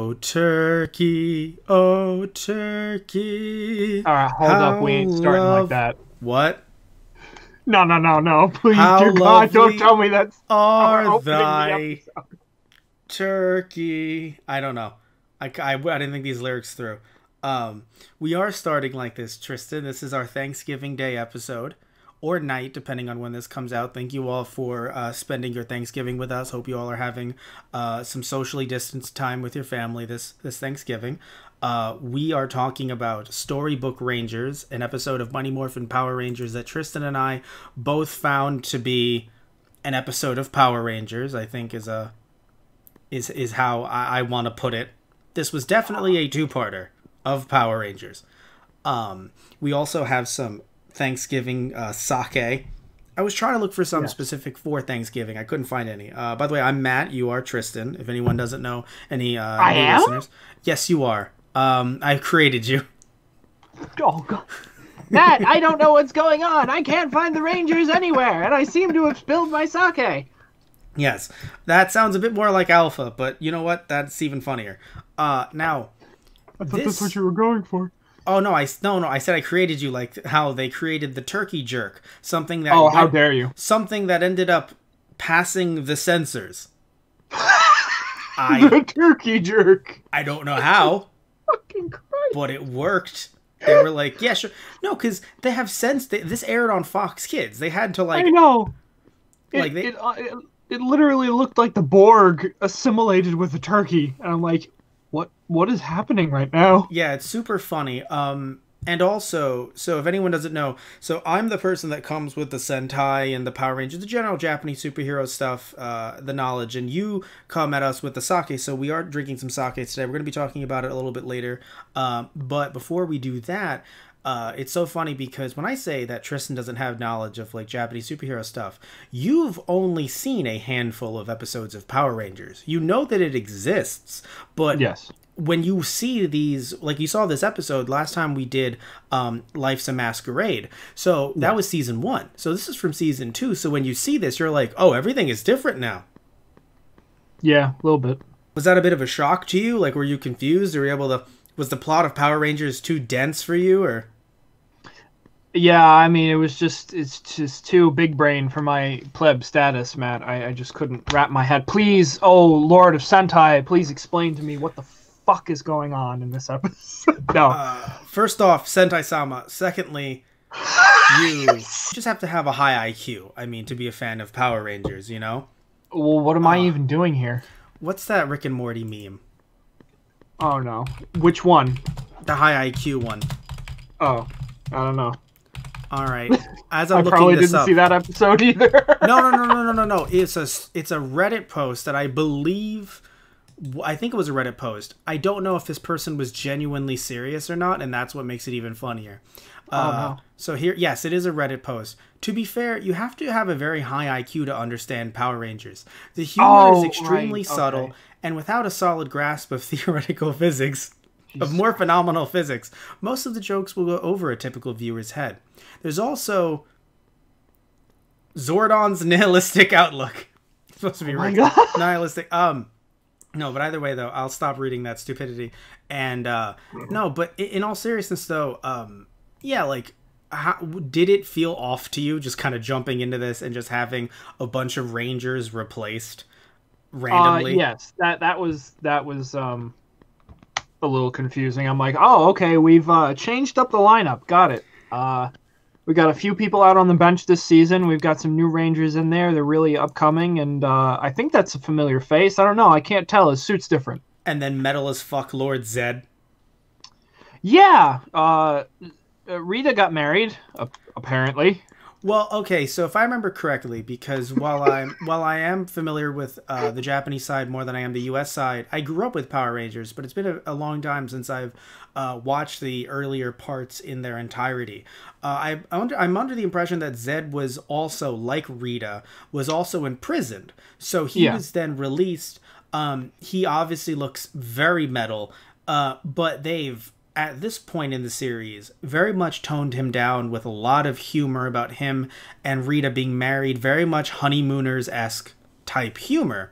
Oh, turkey, oh, turkey. All right, hold up. We ain't starting like that. What? No, no, no, no. Please, How dear God, don't lovely tell me that's our are opening the thy episode. turkey. I don't know. I didn't think these lyrics through. We are starting like this, Tristan. This is our Thanksgiving Day episode. Or night, depending on when this comes out. Thank you all for spending your Thanksgiving with us. Hope you all are having some socially distanced time with your family this Thanksgiving. We are talking about Storybook Rangers, an episode of Mighty Morphin Power Rangers that Tristan and I both found to be an episode of Power Rangers. I think is how I want to put it. This was definitely a two-parter of Power Rangers. We also have some Thanksgiving sake. I was trying to look for some specific for Thanksgiving. I couldn't find any. By the way, I'm Matt. You are Tristan. If anyone doesn't know any new listeners. Yes, you are. I created you. Oh, God. Matt, I don't know what's going on. I can't find the Rangers anywhere, and I seem to have spilled my sake. Yes, that sounds a bit more like Alpha, but you know what? That's even funnier. Now, I thought that's what you were going for. Oh no! I said I created you like how they created the turkey jerk, something that how dare you? Something that ended up passing the censors. The turkey jerk. I don't know how. Fucking Christ! But it worked. They were like, yeah, sure. No, because they have sense. This aired on Fox Kids. They had to like. I know. It it literally looked like the Borg assimilated with the turkey, and I'm like, what is happening right now? Yeah, it's super funny. And also, so if anyone doesn't know, so I'm the person that comes with the Sentai and the Power Rangers, the general Japanese superhero stuff, the knowledge, and you come at us with the sake. So we are drinking some sake today. We're going to be talking about it a little bit later. But before we do that, it's so funny because when I say that Tristan doesn't have knowledge of like Japanese superhero stuff, you've only seen a handful of episodes of Power Rangers. You know that it exists, but yes. When you see these, like you saw this episode last time we did Life's a Masquerade. So that was season 1. So this is from season 2. So when you see this, you're like, oh, everything is different now. Yeah, a little bit. Was that a bit of a shock to you? Like, were you confused? Or were you able to, was the plot of Power Rangers too dense for you? Or? Yeah, I mean, it's just too big brain for my pleb status, Matt. I just couldn't wrap my head. Please, oh, Lord of Sentai, please explain to me what the fuck is going on in this episode. No. First off, Sentai-sama. Secondly, you just have to have a high IQ. I mean, to be a fan of Power Rangers, you know? Well, what am I even doing here? What's that Rick and Morty meme? Oh, no. Which one? The high IQ one. Oh, I don't know. All right. As I'm I looking probably this didn't up, see that episode either. No. It's a Reddit post that I believe... I think it was a Reddit post. I don't know if this person was genuinely serious or not, and that's what makes it even funnier. No. So here, yes, it is a Reddit post. To be fair, you have to have a very high IQ to understand Power Rangers. The humor is extremely subtle, and without a solid grasp of theoretical physics, of more phenomenal physics, most of the jokes will go over a typical viewer's head. There's also Zordon's nihilistic outlook. It's supposed to be nihilistic. No, but either way, though, I'll stop reading that stupidity. And, no, but in all seriousness, though, yeah, like, how, did it feel off to you just kind of jumping into this and just having a bunch of Rangers replaced randomly? Yes, that was a little confusing. I'm like, oh, okay, we've changed up the lineup. Got it. We got a few people out on the bench this season. We've got some new Rangers in there. They're really upcoming, and I think that's a familiar face. I don't know. I can't tell. His suit's different. And then metal as fuck Lord Zed. Yeah. Rita got married, apparently. Well, okay, so if I remember correctly, because while I am familiar with the Japanese side more than I am the U.S. side, I grew up with Power Rangers, but it's been a long time since I've watched the earlier parts in their entirety. I'm under the impression that Zed was also, like Rita, was also imprisoned. So he was then released. He obviously looks very metal, but they've, at this point in the series, very much toned him down with a lot of humor about him and Rita being married, very much Honeymooners-esque type humor.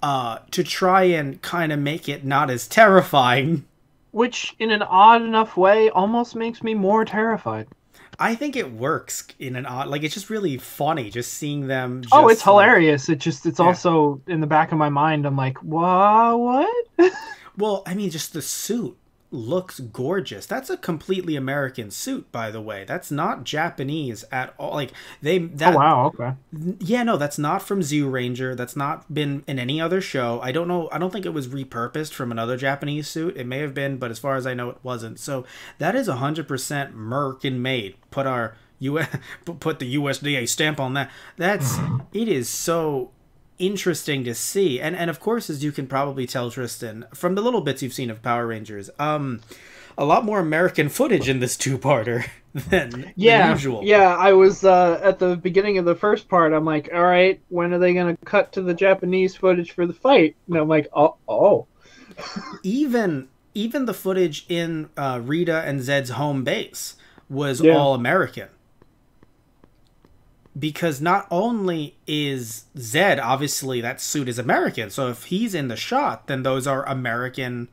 to try and kind of make it not as terrifying. Which, in an odd enough way, almost makes me more terrified. I think it works in an odd, like, it's just really funny just seeing them. Just, it's hilarious. It's also in the back of my mind. I'm like, what? Well, I mean, just the suit looks gorgeous. That's a completely American suit, by the way. That's not Japanese at all. Like oh wow, okay. Yeah, no, that's not from Ranger. That's not been in any other show. I don't know. I don't think it was repurposed from another Japanese suit. It may have been, but as far as I know, it wasn't. So that is 100% American made. Put our put the USDA stamp on that. It is so interesting to see, and of course, as you can probably tell, Tristan, from the little bits you've seen of Power Rangers, a lot more American footage in this two-parter than usual. Yeah, I was at the beginning of the first part, I'm like, all right, when are they gonna cut to the Japanese footage for the fight? And I'm like, oh. Even the footage in Rita and Zed's home base was all American. Because not only is Zed, obviously that suit is American, so if he's in the shot, then those are American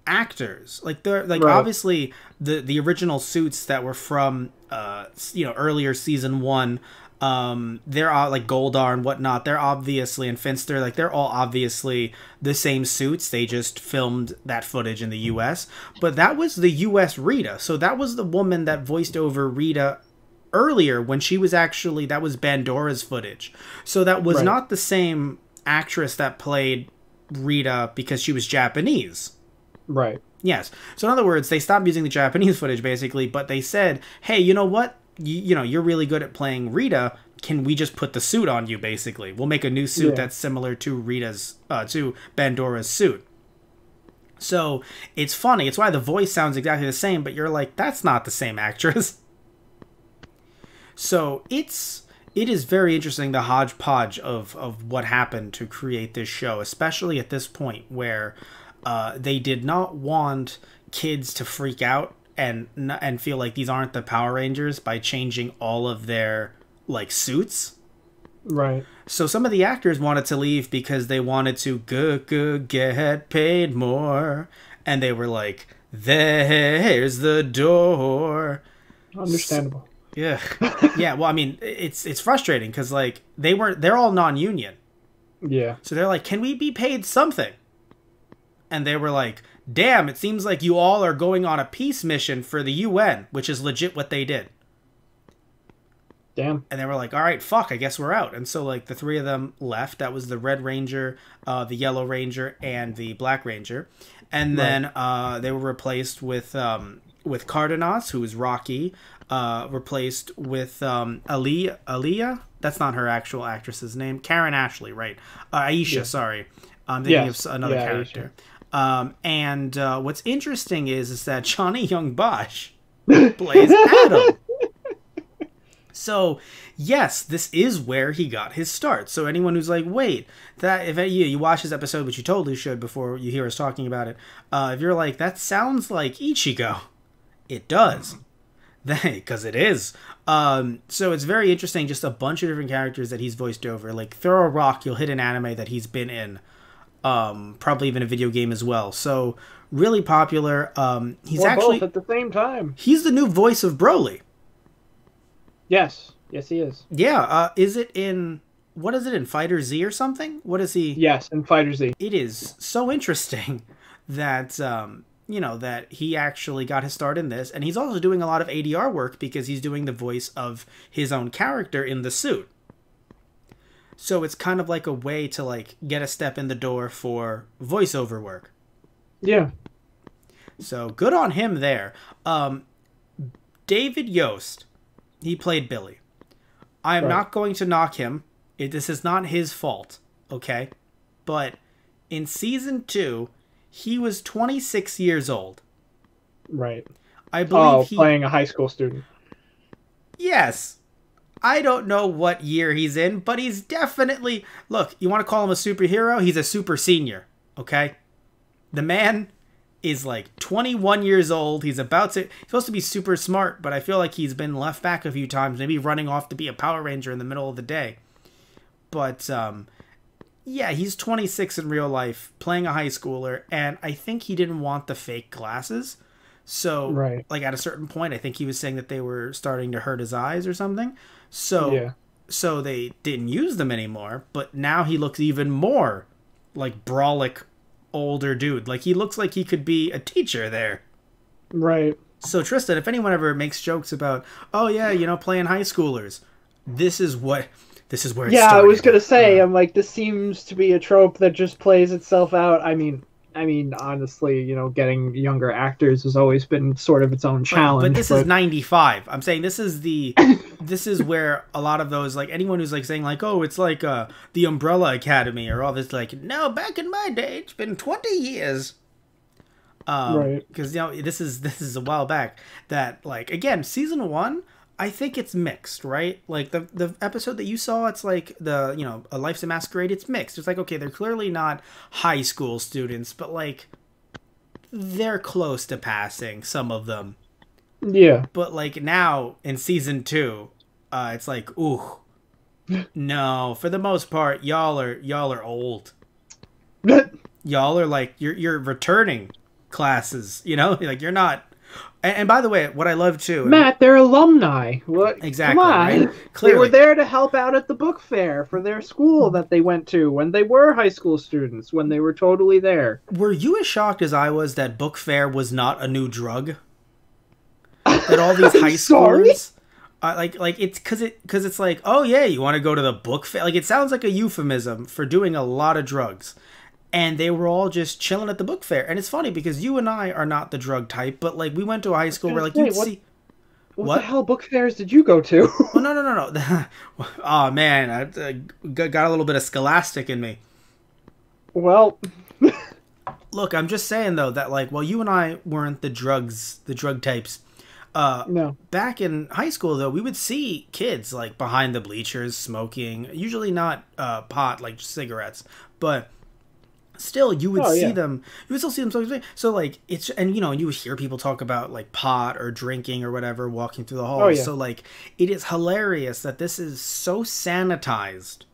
actors. Like they're like obviously the original suits that were from earlier season 1, they're all like Goldar and whatnot. They're obviously, and Finster, like they're all obviously the same suits. They just filmed that footage in the U.S. But that was the U.S. Rita, so that was the woman that voiced over Rita earlier when she was actually, that was Bandora's footage. So that was not the same actress that played Rita because she was Japanese. Right. Yes. So in other words, they stopped using the Japanese footage basically, but they said, hey, you know what? You're really good at playing Rita. Can we just put the suit on you basically? We'll make a new suit that's similar to to Bandora's suit. So it's funny. It's why the voice sounds exactly the same, but you're like, that's not the same actress. So it is very interesting, the hodgepodge of what happened to create this show, especially at this point where they did not want kids to freak out and feel like these aren't the Power Rangers by changing all of their like suits. Right. So some of the actors wanted to leave because they wanted to get paid more, and they were like, "There's the door." Understandable. Yeah. Yeah, well, I mean, it's frustrating because, like, they're all non-union. Yeah. So they're like, can we be paid something? And they were like, damn, it seems like you all are going on a peace mission for the UN, which is legit what they did. Damn. And they were like, all right, fuck, I guess we're out. And so, like, the three of them left. That was the Red Ranger, the Yellow Ranger, and the Black Ranger. And then they were replaced with Cardenas, who was Rocky, replaced with Aaliyah. That's not her actual actress's name. Karen Ashley, right? Aisha, sorry. I'm thinking of another character. And what's interesting is that Johnny Young Bosch plays Adam. So, yes, this is where he got his start. So anyone who's like, wait, that if you watch this episode, which you totally should before you hear us talking about it, if you're like, that sounds like Ichigo, it does. Because it is. So it's very interesting, just a bunch of different characters that he's voiced over. Like, throw a rock, you'll hit an anime that he's been in. Probably even a video game as well. So, really popular. He's actually both at the same time. He's the new voice of Broly. Yes, he is. Yeah, is it in... What is it, in Fighter Z or something? What is he... Yes, in Fighter Z. It is so interesting that... that he actually got his start in this, and he's also doing a lot of ADR work because he's doing the voice of his own character in the suit. So it's kind of like a way to like get a step in the door for voiceover work. Yeah. So good on him there. David Yost, he played Billy. I am not going to knock him. This is not his fault, okay? But in season 2, he was 26 years old. Right. I believe playing a high school student. Yes. I don't know what year he's in, but he's definitely... Look, you want to call him a superhero? He's a super senior, okay? The man is like 21 years old. He's supposed to be super smart, but I feel like he's been left back a few times, maybe running off to be a Power Ranger in the middle of the day. But Yeah, he's 26 in real life, playing a high schooler, and I think he didn't want the fake glasses. So, Right. like at a certain point, I think he was saying that they were starting to hurt his eyes or something. So, Yeah. so they didn't use them anymore. But now he looks even more like brolic, older dude. Like he looks like he could be a teacher there. Right. So Tristan, if anyone ever makes jokes about, oh yeah, playing high schoolers, this is what this is where it Yeah, started. I was gonna say, I'm like, this seems to be a trope that just plays itself out. I mean, honestly, getting younger actors has always been sort of its own challenge. But this is 95. I'm saying this is where a lot of those, like anyone who's like saying like, oh, it's like the Umbrella Academy or all this, like, no, back in my day, it's been 20 years. Right. Because this is a while back. That, like, again, season 1, I think it's mixed, right? Like the episode that you saw, it's like A Life's a Masquerade. It's mixed. It's like, okay, they're clearly not high school students, but like they're close to passing, some of them. Yeah. But like now in season 2, it's like, ooh, no. For the most part, y'all are old. Y'all are like you're returning classes. Like you're not. And by the way, what I love too, Matt, they're alumni. What? Exactly. Come on. Right? Clearly. They were there to help out at the book fair for their school that they went to when they were high school students, when they were totally there. Were you as shocked as I was that book fair was not a new drug? That all these high schoolers, like it's because it's like, oh yeah, you want to go to the book fair? Like it sounds like a euphemism for doing a lot of drugs. And they were all just chilling at the book fair. And it's funny because you and I are not the drug type, but like we went to a high school where like you'd see. What the hell book fairs did you go to? Oh, no. Oh, man. I got a little bit of Scholastic in me. Well. Look, I'm just saying, though, that, like, while you and I weren't the drug types, no. Back in high school, though, we would see kids, like, behind the bleachers smoking. Usually not pot, like cigarettes, but still you would see them. You would still see them smoking. So like it's, and you would hear people talk about like pot or drinking or whatever walking through the halls. So like it is hilarious that this is so sanitized.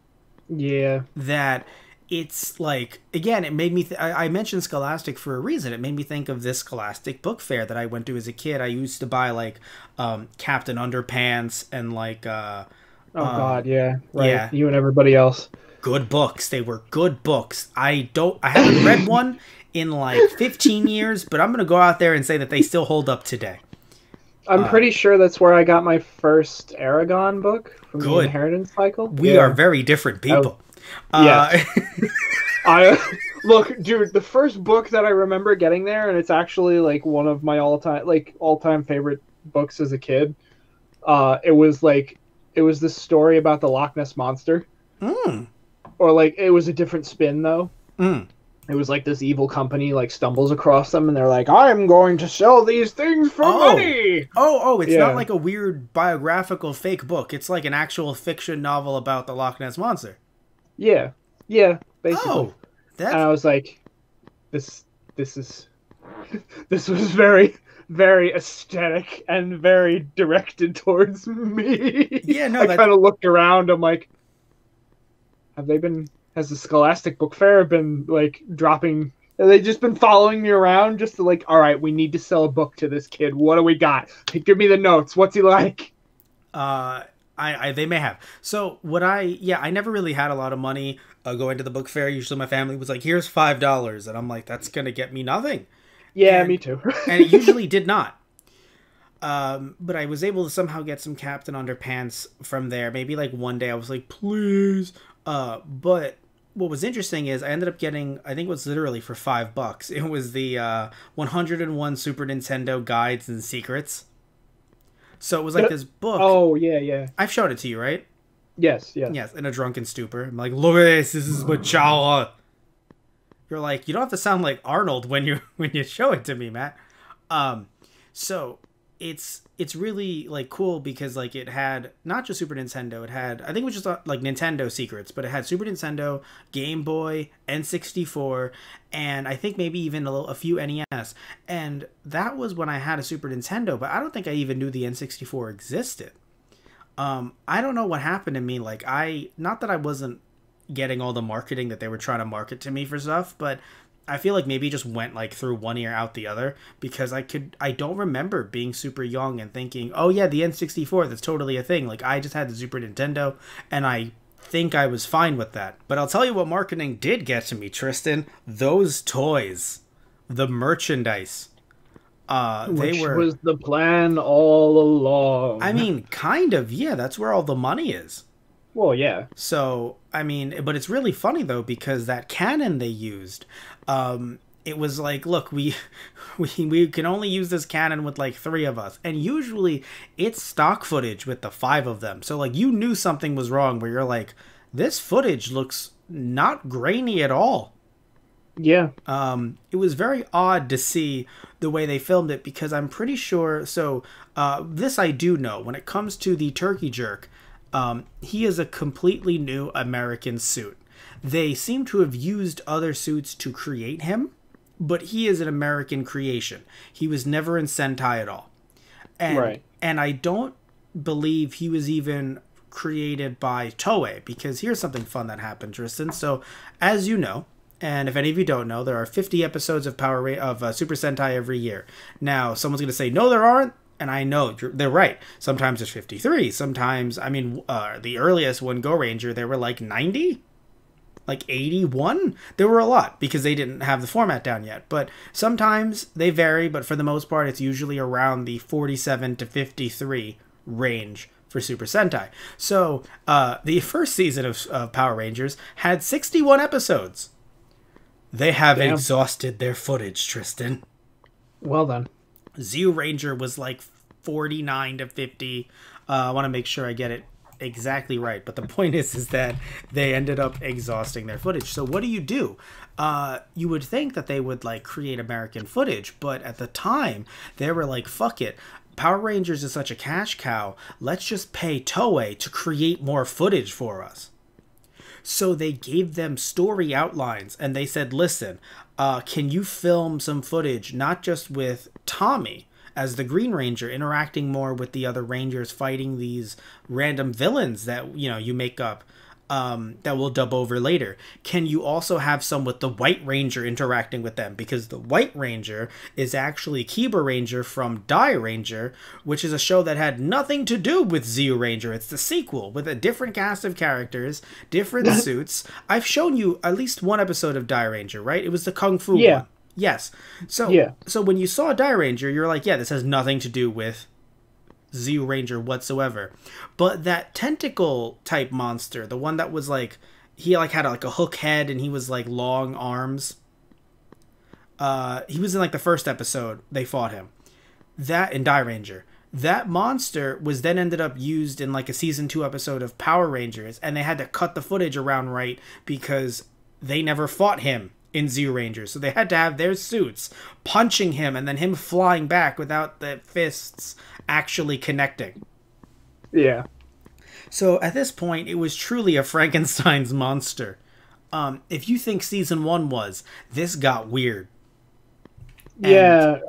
Yeah. That it's like, again, it made me I mentioned Scholastic for a reason. It made me think of this Scholastic book fair that I went to as a kid. I used to buy like Captain Underpants and like God, yeah. Right. Yeah. You and everybody else. Good books. They were good books. I haven't read one in like 15 years, but I'm going to go out there and say that they still hold up today. I'm pretty sure that's where I got my first Aragon book from the Inheritance Cycle. We are very different people. Yes. Look, dude, the first book that I remember getting there, and it's actually like one of my all-time favorite books as a kid. It was this story about the Loch Ness Monster. Or like it was a different spin though. It was like this evil company like stumbles across them and they're like, I'm going to sell these things for money. It's not like a weird biographical fake book. It's like an actual fiction novel about the Loch Ness Monster. Yeah, basically. And I was like, this was very, very aesthetic and very directed towards me. Yeah, no, I kind of looked around. I'm like, has the Scholastic Book Fair been like dropping? Have they just been following me around just to like, all right, we need to sell a book to this kid. What do we got? Give me the notes. What's he like? They may have. So I never really had a lot of money going to the book fair. Usually my family was like, here's $5. And I'm like, that's going to get me nothing. Yeah, me too. And it usually did not. But I was able to somehow get some Captain Underpants from there. Maybe like one day I was like, please. But what was interesting is I ended up getting, I think it was literally for $5. It was the 101 Super Nintendo Guides and Secrets. So it was like this book. Oh, yeah. I've shown it to you, right? Yes. Yes, in a drunken stupor. I'm like, look at this. This is Machala. You're like, you don't have to sound like Arnold when you show it to me, Matt. So it's really like cool because like it had not just Super Nintendo, it had, I think it was just like Nintendo Secrets, but it had Super Nintendo, Game Boy, N64, and I think maybe even a few NES. And that was when I had a Super Nintendo, but I don't think I even knew the N64 existed. I don't know what happened to me. Like not that I wasn't, getting all the marketing that they were trying to market to me for stuff, but I feel like maybe it just went like through one ear out the other, because I don't remember being super young and thinking, oh yeah, the N64, that's totally a thing. Like, I just had the Super Nintendo, and I think I was fine with that. But I'll tell you what marketing did get to me, Tristan. Those toys. The merchandise. Which was the plan all along. I mean, kind of, yeah, that's where all the money is. Well, yeah. So, I mean, but it's really funny, though, because that cannon they used, it was like, look, we can only use this cannon with, like, 3 of us. And usually, it's stock footage with the 5 of them. So, like, you knew something was wrong, where you're like, this footage looks not grainy at all. Yeah. It was very odd to see the way they filmed it, because I'm pretty sure, so, this I do know, when it comes to the turkey jerk, he is a completely new American suit. They seem to have used other suits to create him, but he is an American creation. He was never in Sentai at all. And I don't believe he was even created by Toei, because here's something fun that happened, Tristan. So, as you know, and if any of you don't know, there are 50 episodes of Super Sentai every year. Now, someone's going to say, no, there aren't. And I know they're right. Sometimes there's 53. Sometimes, I mean, the earliest one, Go Ranger, there were like 90? Like 81? There were a lot, because they didn't have the format down yet. But sometimes they vary, but for the most part, it's usually around the 47 to 53 range for Super Sentai. So, the first season of Power Rangers had 61 episodes. They have exhausted their footage, Tristan. Well then. Zeo Ranger was like 49 to 50. I want to make sure I get it exactly right. But the point is that they ended up exhausting their footage. So what do? You would think that they would like create American footage. But at the time, they were like, fuck it. Power Rangers is such a cash cow. Let's just pay Toei to create more footage for us. So they gave them story outlines, and they said, listen, can you film some footage, not just with Tommy as the Green Ranger interacting more with the other Rangers, fighting these random villains that, you know, you make up, that we'll dub over later. Can you also have some with the White Ranger interacting with them? Because the White Ranger is actually Kiba Ranger from Die Ranger, which is a show that had nothing to do with Zeo Ranger. It's the sequel with a different cast of characters, different suits. I've shown you at least one episode of Die Ranger, right? It was the Kung Fu one. Yes. So when you saw Die Ranger, you're like, yeah, this has nothing to do with Zeo Ranger whatsoever. But that tentacle type monster, the one that was like, he like had like a hook head and he was like long arms, he was in like the first episode they fought him, that in Die Ranger. That monster was then ended up used in like a season 2 episode of Power Rangers, and they had to cut the footage around right because they never fought him in Zeo Ranger. So they had to have their suits punching him and then him flying back without the fists actually connecting. Yeah. So at this point, it was truly a Frankenstein's monster. If you think season 1 was, this got weird. Yeah.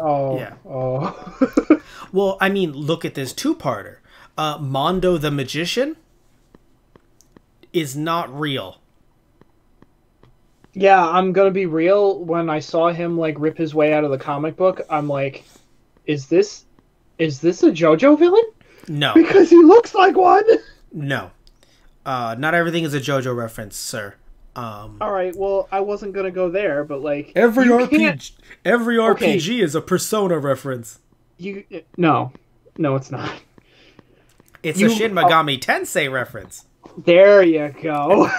Well, I mean, look at this 2-parter. Mondo the Magician is not real. Yeah, I'm gonna be real. When I saw him like rip his way out of the comic book, I'm like, is this a JoJo villain? No. Because he looks like one. No. Not everything is a JoJo reference, sir. Alright, well, I wasn't gonna go there, but like... Every RPG is a Persona reference. No, it's not. It's a Shin Megami Tensei reference. There you go.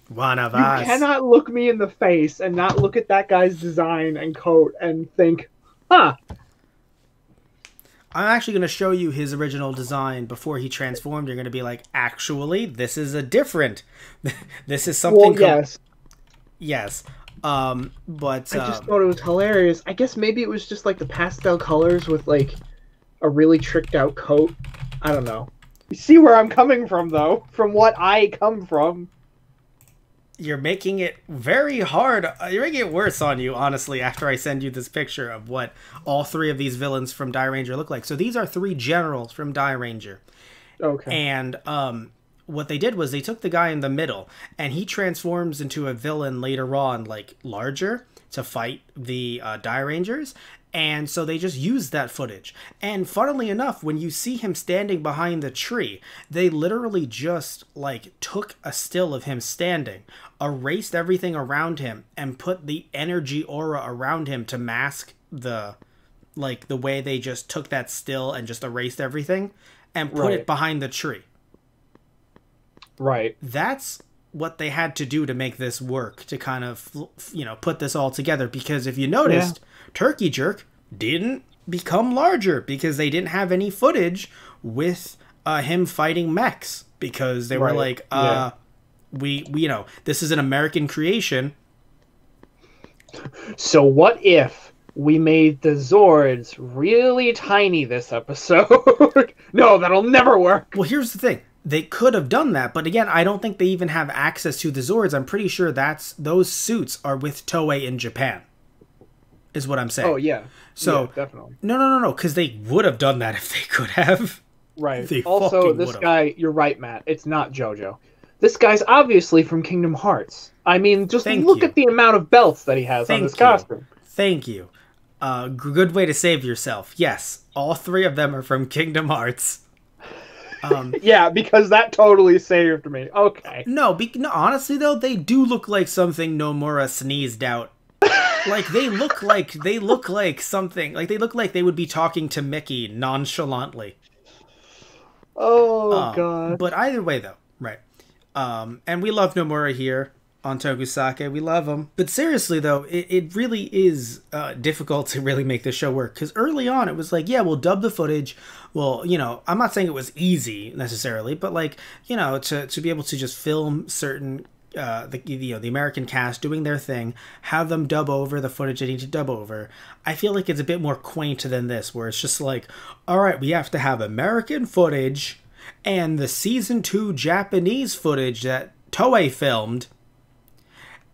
One of us. You cannot look me in the face and not look at that guy's design and coat and think, huh. I'm actually going to show you his original design before he transformed. You're going to be like, actually, this is a different... this is something... Well, yes. Yes. But... I just thought it was hilarious. I guess maybe it was just like the pastel colors with like a really tricked out coat. I don't know. You see where I'm coming from, though? From what I come from. You're making it very hard. You're making it worse on you, honestly, after I send you this picture of what all 3 of these villains from Die Ranger look like. So these are 3 generals from Die Ranger. Okay. And what they did was they took the guy in the middle, and he transforms into a villain later on, like larger, to fight the Die Rangers. And so they just used that footage. And funnily enough, when you see him standing behind the tree, they literally just like took a still of him standing, erased everything around him, and put the energy aura around him to mask the way they just took that still and just erased everything and put it behind the tree. Right. That's what they had to do to make this work, to kind of, put this all together. Because if you noticed, Turkey Jerk didn't become larger because they didn't have any footage with him fighting mechs, because they were like, we this is an American creation. So what if we made the Zords really tiny this episode? No, that'll never work. Well, here's the thing. They could have done that, but again, I don't think they even have access to the Zords. I'm pretty sure those suits are with Toei in Japan, is what I'm saying. Oh, yeah. So, yeah, definitely. No, because they would have done that if they could have. Right. They also, this guy, you're right, Matt. It's not JoJo. This guy's obviously from Kingdom Hearts. I mean, just look at the amount of belts that he has on this costume. Thank you. Good way to save yourself. Yes, all three of them are from Kingdom Hearts. Yeah, because that totally saved me. Okay. No, honestly though, they do look like something Nomura sneezed out. Like they look like something. Like they look like they would be talking to Mickey nonchalantly. Oh god. But either way though, right? And we love Nomura here on TokuSake. We love him. But seriously though, it really is difficult to really make this show work, because early on it was like, yeah, we'll dub the footage. Well, I'm not saying it was easy necessarily, but like, to be able to just film certain the American cast doing their thing, have them dub over the footage they need to dub over. I feel like it's a bit more quaint than this, where it's just like, all right, we have to have American footage and the season 2 Japanese footage that Toei filmed,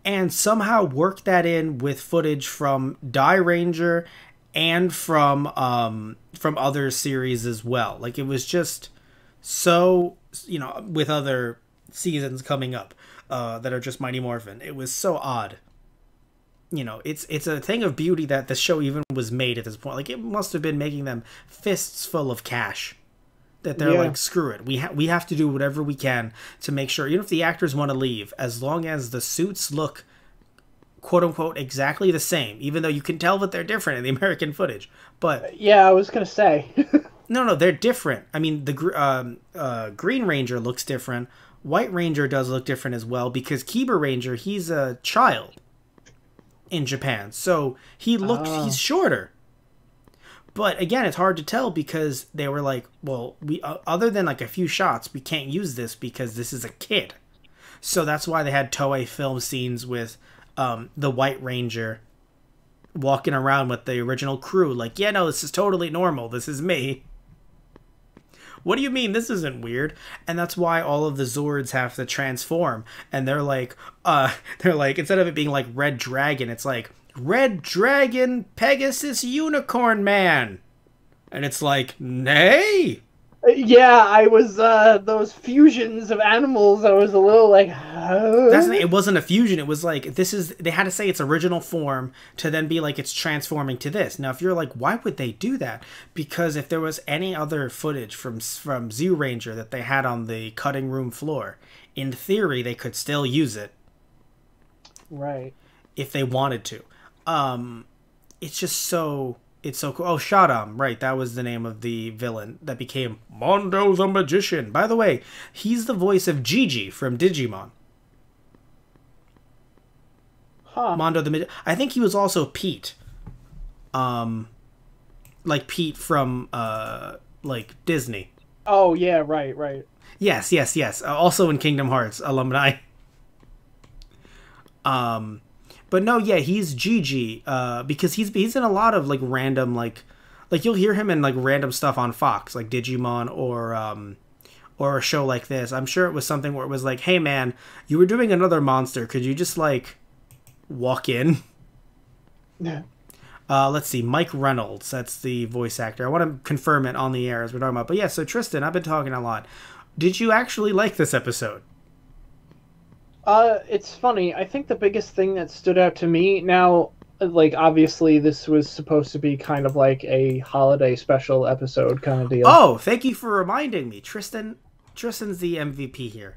and somehow work that in with footage from Die Ranger and from other series as well. Like, it was just so, with other seasons coming up that are just Mighty Morphin. It was so odd. It's a thing of beauty that the show even was made at this point. Like, it must have been making them fists full of cash. That they're like, screw it. We have to do whatever we can to make sure, even if the actors want to leave, as long as the suits look, quote unquote, exactly the same, even though you can tell that they're different in the American footage. But yeah, I was gonna say. no, they're different. I mean, the Green Ranger looks different. White Ranger does look different as well, because Kiba Ranger, he's a child in Japan, so he's shorter. But again, it's hard to tell, because they were like, well, we other than like a few shots, we can't use this because this is a kid. So that's why they had Toei film scenes with the White Ranger walking around with the original crew. Like, yeah, no, this is totally normal. This is me. What do you mean this isn't weird? And that's why all of the Zords have to transform. And they're like, instead of it being like Red Dragon, it's like, Red Dragon Pegasus Unicorn Man. And it's like, nay. Yeah, I was, those fusions of animals, I was a little like, It wasn't a fusion, it was like, they had to say its original form to then be like, it's transforming to this. Now, if you're like, why would they do that? Because if there was any other footage from Zoo Ranger that they had on the cutting room floor, in theory, they could still use it. Right. If they wanted to. It's just so... It's so cool. Oh, Shadam, right. That was the name of the villain that became Mondo the Magician. By the way, he's the voice of Gigi from Digimon. Huh. Mondo the Magician. I think he was also Pete. Like Pete from, like, Disney. Oh, yeah, right. Yes. Also in Kingdom Hearts alumni. But no, yeah, he's Gigi, because he's in a lot of like random like you'll hear him in like random stuff on Fox, like Digimon or a show like this. I'm sure it was something where it was like, hey man, you were doing another monster, could you just like walk in? Yeah. Let's see, Mike Reynolds, that's the voice actor. I want to confirm it on the air as we're talking about. But yeah, so Tristan, I've been talking a lot. Did you actually like this episode? It's funny. I think the biggest thing that stood out to me now, like obviously this was supposed to be kind of like a holiday special episode kind of deal. Oh, thank you for reminding me. Tristan's the MVP here.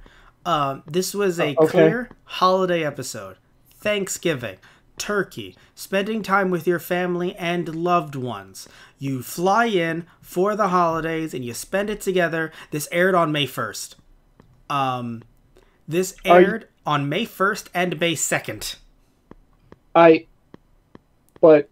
This was a clear holiday episode. Thanksgiving, turkey, spending time with your family and loved ones. You fly in for the holidays and you spend it together. This aired on May 1st. This aired on May 1st and May 2nd. But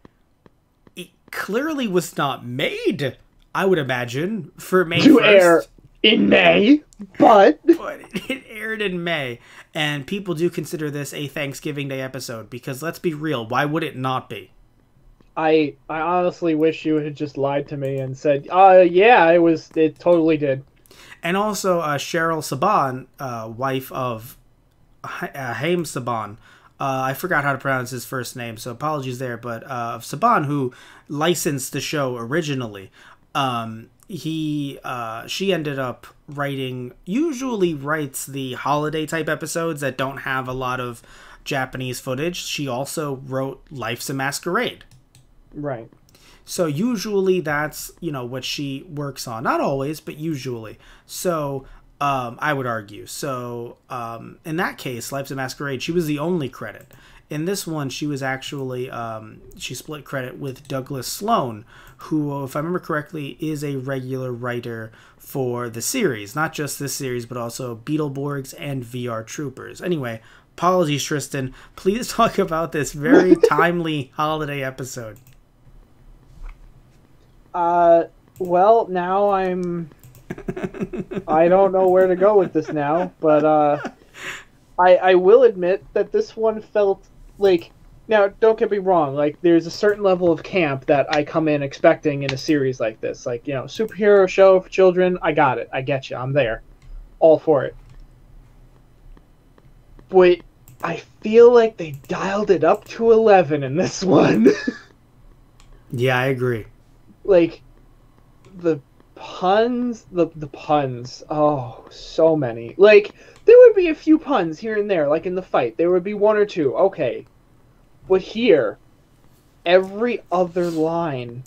it clearly was not made, I would imagine, for May to 1st. Air in May, but it aired in May, and people do consider this a Thanksgiving Day episode, because let's be real, why would it not be? I honestly wish you had just lied to me and said, yeah, it totally did. And also, Cheryl Saban, wife of Haim Saban, I forgot how to pronounce his first name, so apologies there, but Saban, who licensed the show originally, she ended up usually writes the holiday type episodes that don't have a lot of Japanese footage. She also wrote Life's a Masquerade. Right. So usually that's, what she works on. Not always, but usually. So, I would argue. So, in that case, Life's a Masquerade, she was the only credit. In this one, she was actually, she split credit with Douglas Sloan, who, if I remember correctly, is a regular writer for the series. Not just this series, but also Beetleborgs and VR Troopers. Anyway, apologies, Tristan. Please talk about this very timely holiday episode. Well, now I don't know where to go with this now, but, I will admit that this one felt like, now, don't get me wrong, like, there's a certain level of camp that I come in expecting in a series like this. Like, superhero show for children, I got it. I get you. I'm there. All for it. But I feel like they dialed it up to 11 in this one. Yeah, I agree. Like, the puns, the puns, oh, so many. Like, there would be a few puns here and there, like in the fight. There would be one or two, okay. But here, every other line,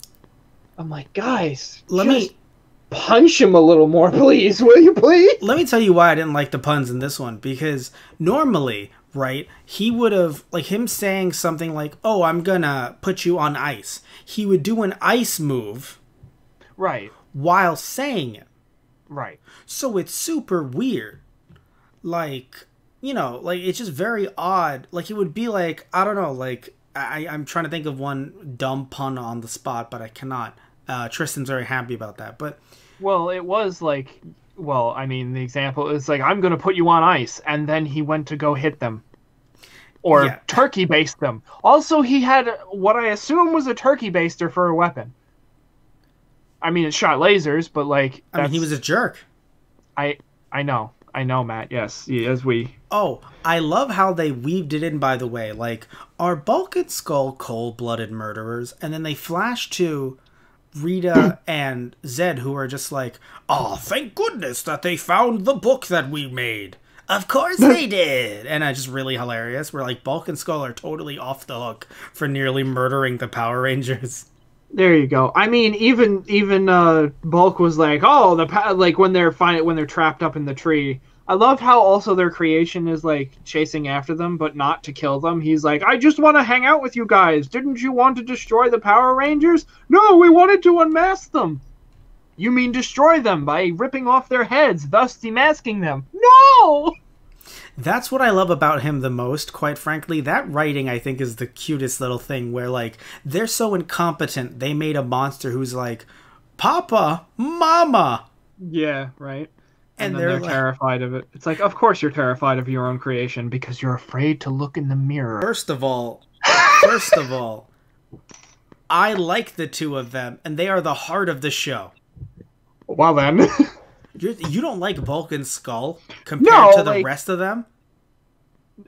I'm like, guys, let me punch him a little more, please. Will you please? Let me tell you why I didn't like the puns in this one. Because normally, right, he would have, like, him saying something like, oh, I'm gonna put you on ice. He would do an ice move. Right. While saying it. Right. So it's super weird. Like, it's just very odd. Like, it would be like, I don't know, like, I'm trying to think of one dumb pun on the spot, but I cannot. Tristan's very happy about that, but... Well, it was like, the example is like, I'm going to put you on ice, and then he went to go hit them. Or turkey baste them. Also, he had what I assume was a turkey baster for a weapon. I mean, it shot lasers, but like... I mean, he was a jerk. I know, Matt, yes, as we... Oh, I love how they weaved it in, by the way. Like, are Bulk and Skull cold-blooded murderers? And then they flash to Rita and Zed, who are just like, oh, thank goodness that they found the book that we made. Of course they did! And it's just really hilarious. Where, like, Bulk and Skull are totally off the hook for nearly murdering the Power Rangers. There you go. I mean, even Bulk was like, oh, like when they're trapped up in the tree. I love how also their creation is like chasing after them, but not to kill them. He's like, I just want to hang out with you guys. Didn't you want to destroy the Power Rangers? No, we wanted to unmask them. You mean destroy them by ripping off their heads, thus demasking them? No! That's what I love about him the most, quite frankly. That writing, I think, is the cutest little thing where, like, they're so incompetent, they made a monster who's like, Papa, Mama! Yeah, right. And then they're like, terrified of it. It's like, of course you're terrified of your own creation because you're afraid to look in the mirror. First of all, I like the two of them, and they are the heart of the show. Well then... You don't like Bulk and Skull compared to the rest of them?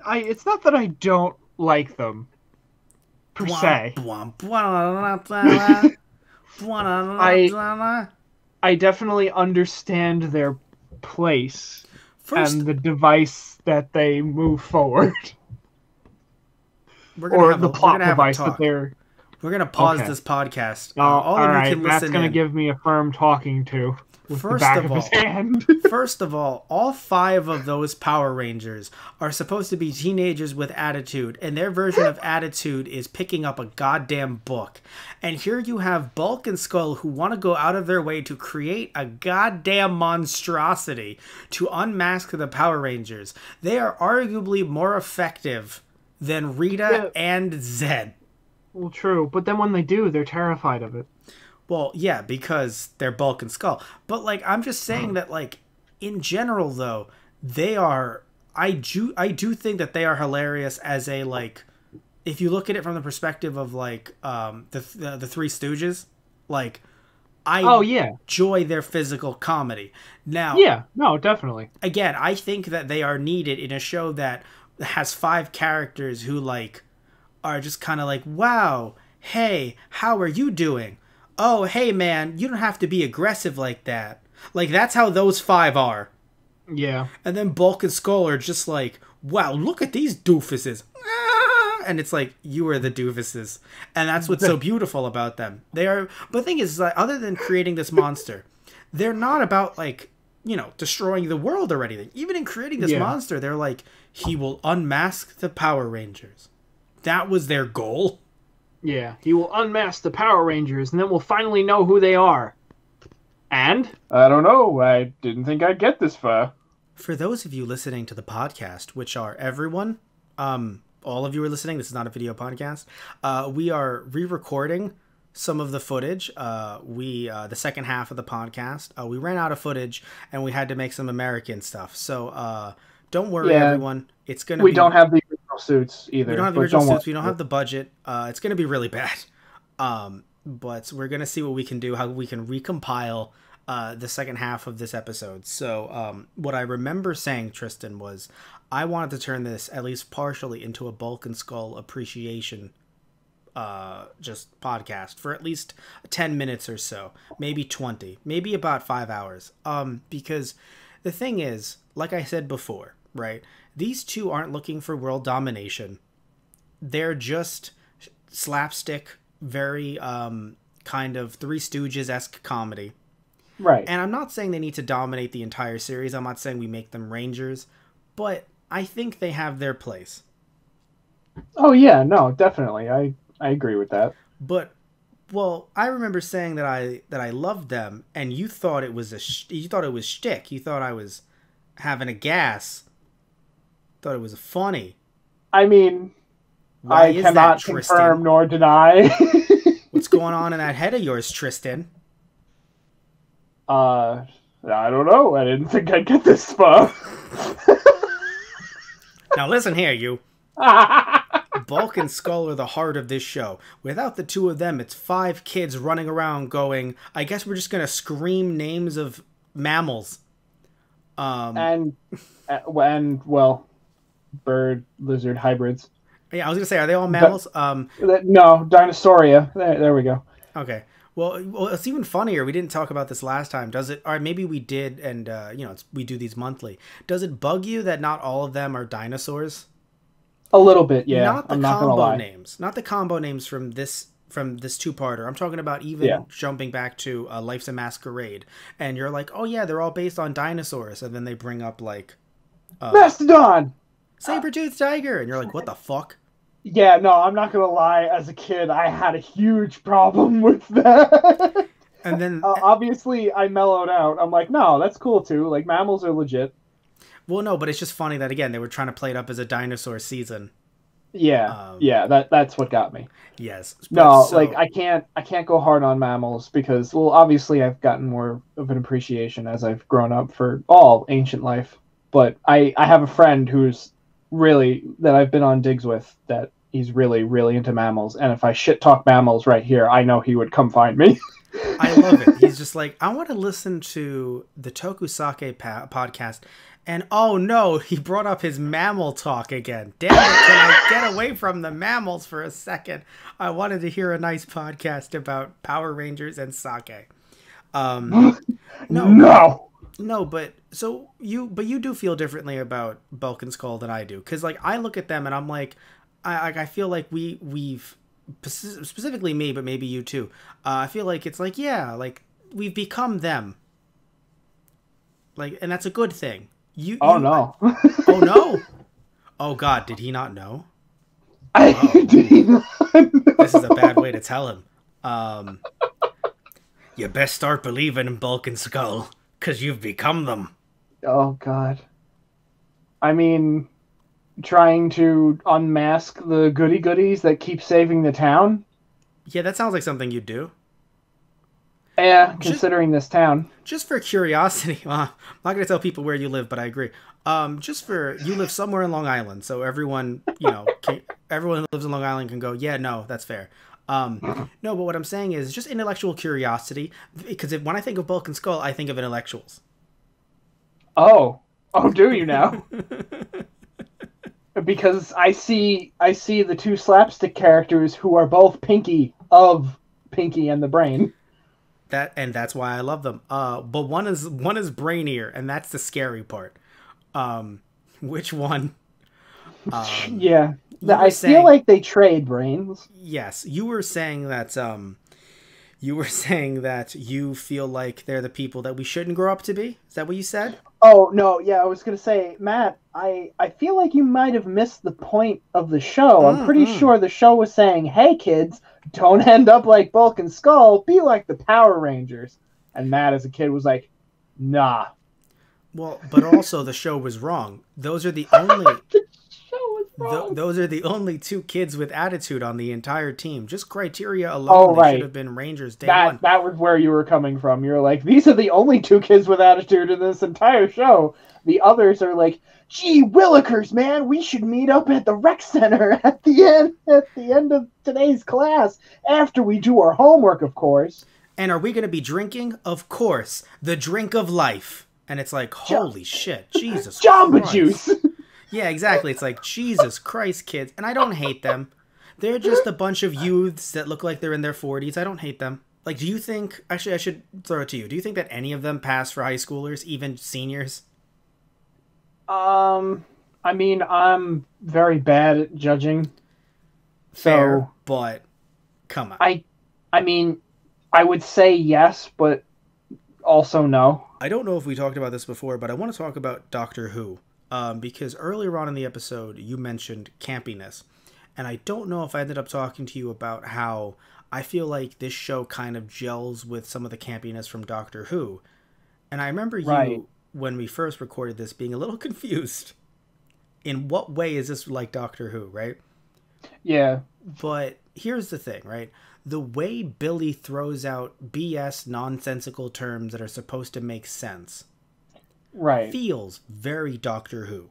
It's not that I don't like them, per se. I definitely understand their place First, and the device that they move forward. we're The plot device that talk. they're... We're gonna pause Okay. this podcast. Oh, All of alright, you can Matt's listen gonna in. give me a firm talking to with the First back of of his all- hand. First of all 5 of those Power Rangers are supposed to be teenagers with attitude, and their version of attitude is picking up a goddamn book. And here you have Bulk and Skull who want to go out of their way to create a goddamn monstrosity to unmask the Power Rangers. They are arguably more effective than Rita and Zed. Well, true, but then when they do, they're terrified of it. Well, yeah, because they're Bulk and Skull. But, like, I'm just saying that, like, in general, though, they are... I do think that they are hilarious as a, like... If you look at it from the perspective of, like, the Three Stooges, like, enjoy their physical comedy. Now... Yeah, no, definitely. Again, I think that they are needed in a show that has 5 characters who, like, are just kind of like, wow, hey, how are you doing? Oh, hey, man, you don't have to be aggressive like that. Like, that's how those 5 are. Yeah. And then Bulk and Skull are just like, wow, look at these doofuses. Ah! And it's like, you are the doofuses. And that's what's so beautiful about them. They are, but the thing is, like, other than creating this monster, they're not about, like, you know, destroying the world or anything. Even in creating this monster, they're like, he will unmask the Power Rangers. That was their goal. Yeah, he will unmask the Power Rangers, and then we'll finally know who they are. And? I don't know. I didn't think I'd get this far. For those of you listening to the podcast, which are everyone, all of you are listening. This is not a video podcast. We are re-recording some of the footage. The second half of the podcast. We ran out of footage, and we had to make some American stuff. So don't worry, everyone. It's gonna. We don't have the original suits either. We don't have the original suits. We don't have the budget. It's gonna be really bad. But we're gonna see what we can do. How we can recompile the second half of this episode. So what I remember saying, Tristan, was I wanted to turn this at least partially into a Bulk and Skull appreciation just podcast for at least 10 minutes or so, maybe 20, maybe about 5 hours. Because the thing is, like I said before, right? These two aren't looking for world domination. They're just slapstick, very kind of Three Stooges-esque comedy. Right. And I'm not saying they need to dominate the entire series. I'm not saying we make them Rangers, but I think they have their place. Oh yeah, no, definitely. I agree with that. But well, I remember saying that I loved them, and you thought it was you thought it was shtick. You thought I was having a gas. Thought it was funny. I mean, Why I cannot confirm nor deny. What's going on in that head of yours, Tristan? I don't know. I didn't think I'd get this far. Now listen here, you. Bulk and Skull are the heart of this show. Without the two of them, it's 5 kids running around going, I guess we're just going to scream names of mammals. And well, bird, lizard hybrids. Yeah, I was going to say, are they all mammals? No, Dinosauria. There we go. Okay. Well, it's even funnier. We didn't talk about this last time. Does it? Or maybe we did, and we do these monthly. Does it bug you that not all of them are dinosaurs? A little bit, yeah. Not the I'm not gonna combo lie. names. Not the combo names from this two-parter. I'm talking about even jumping back to Life's a Masquerade, and you're like, oh yeah, they're all based on dinosaurs, and then they bring up like Mastodon, saber-toothed tiger, and you're like, what the fuck? Yeah, no, I'm not gonna lie. As a kid, I had a huge problem with that. And then obviously, I mellowed out. I'm like, no, that's cool too. Like, mammals are legit. Well, no, but it's just funny that again they were trying to play it up as a dinosaur season. Yeah, that's what got me. Yes. No, like I can't go hard on mammals because, well, obviously I've gotten more of an appreciation as I've grown up for all ancient life. But I have a friend who's really that I've been on digs with that he's really, really into mammals. And if I shit talk mammals right here, I know he would come find me. I love it. He's just like, I want to listen to the TokuSake podcast. And oh no, he brought up his mammal talk again. Damn it, can I get away from the mammals for a second? I wanted to hear a nice podcast about Power Rangers and sake. No. No, but you do feel differently about Bulk and Skull than I do, because like I look at them and I'm like, I feel like we've specifically me, but maybe you too. I feel like it's like, yeah, like we've become them, like, and that's a good thing. Oh no! Oh no! Oh God, did he not know? Did not know. This is a bad way to tell him. You best start believing in Bulk and Skull, because you've become them. Oh God. I mean, trying to unmask the goodies that keep saving the town? Yeah, that sounds like something you'd do. Yeah, considering this town. Just for curiosity, I'm not going to tell people where you live, but I agree. You live somewhere in Long Island, so everyone, everyone who lives in Long Island can go, yeah, no, that's fair. No, but what I'm saying is just intellectual curiosity, because when I think of Bulk and Skull, I think of intellectuals. Oh, do you now? Because I see the two slapstick characters who are both Pinky of Pinky and the Brain. That's why I love them. But one is brainier, and that's the scary part. Which one? Yeah, I feel like they trade brains. Yes, you were saying that. You feel like they're the people that we shouldn't grow up to be. Is that what you said? Oh no, yeah, I was gonna say, Matt. I feel like you might have missed the point of the show. I'm pretty sure the show was saying, "Hey kids, don't end up like Bulk and Skull. Be like the Power Rangers." And Matt, as a kid, was like, "Nah." Well, but also the show was wrong. Those are the only. The show was wrong. Those are the only two kids with attitude on the entire team. Just criteria alone, they should have been Rangers day one. That was where you were coming from. You were like, these are the only two kids with attitude in this entire show. The others are like, gee willikers, man, we should meet up at the rec center at the end of today's class after we do our homework, of course. And are we going to be drinking? Of course, the drink of life. And it's like, holy shit, Jesus Jamba Christ. Juice. Yeah, exactly. It's like, Jesus Christ, kids. And I don't hate them. They're just a bunch of youths that look like they're in their 40s. I don't hate them. Like, do you think... Actually, I should throw it to you. Do you think that any of them pass for high schoolers, even seniors? I mean, I'm very bad at judging. Fair, but come on. I mean, I would say yes, but also no. I don't know if we talked about this before, but I want to talk about Doctor Who. Because earlier on in the episode, you mentioned campiness. And I don't know if I ended up talking to you about how I feel like this show kind of gels with some of the campiness from Doctor Who. And I remember you, when we first recorded this, being a little confused. In what way is this like Doctor Who, right? Yeah. But here's the thing, right? The way Billy throws out BS nonsensical terms that are supposed to make sense feels very Doctor Who.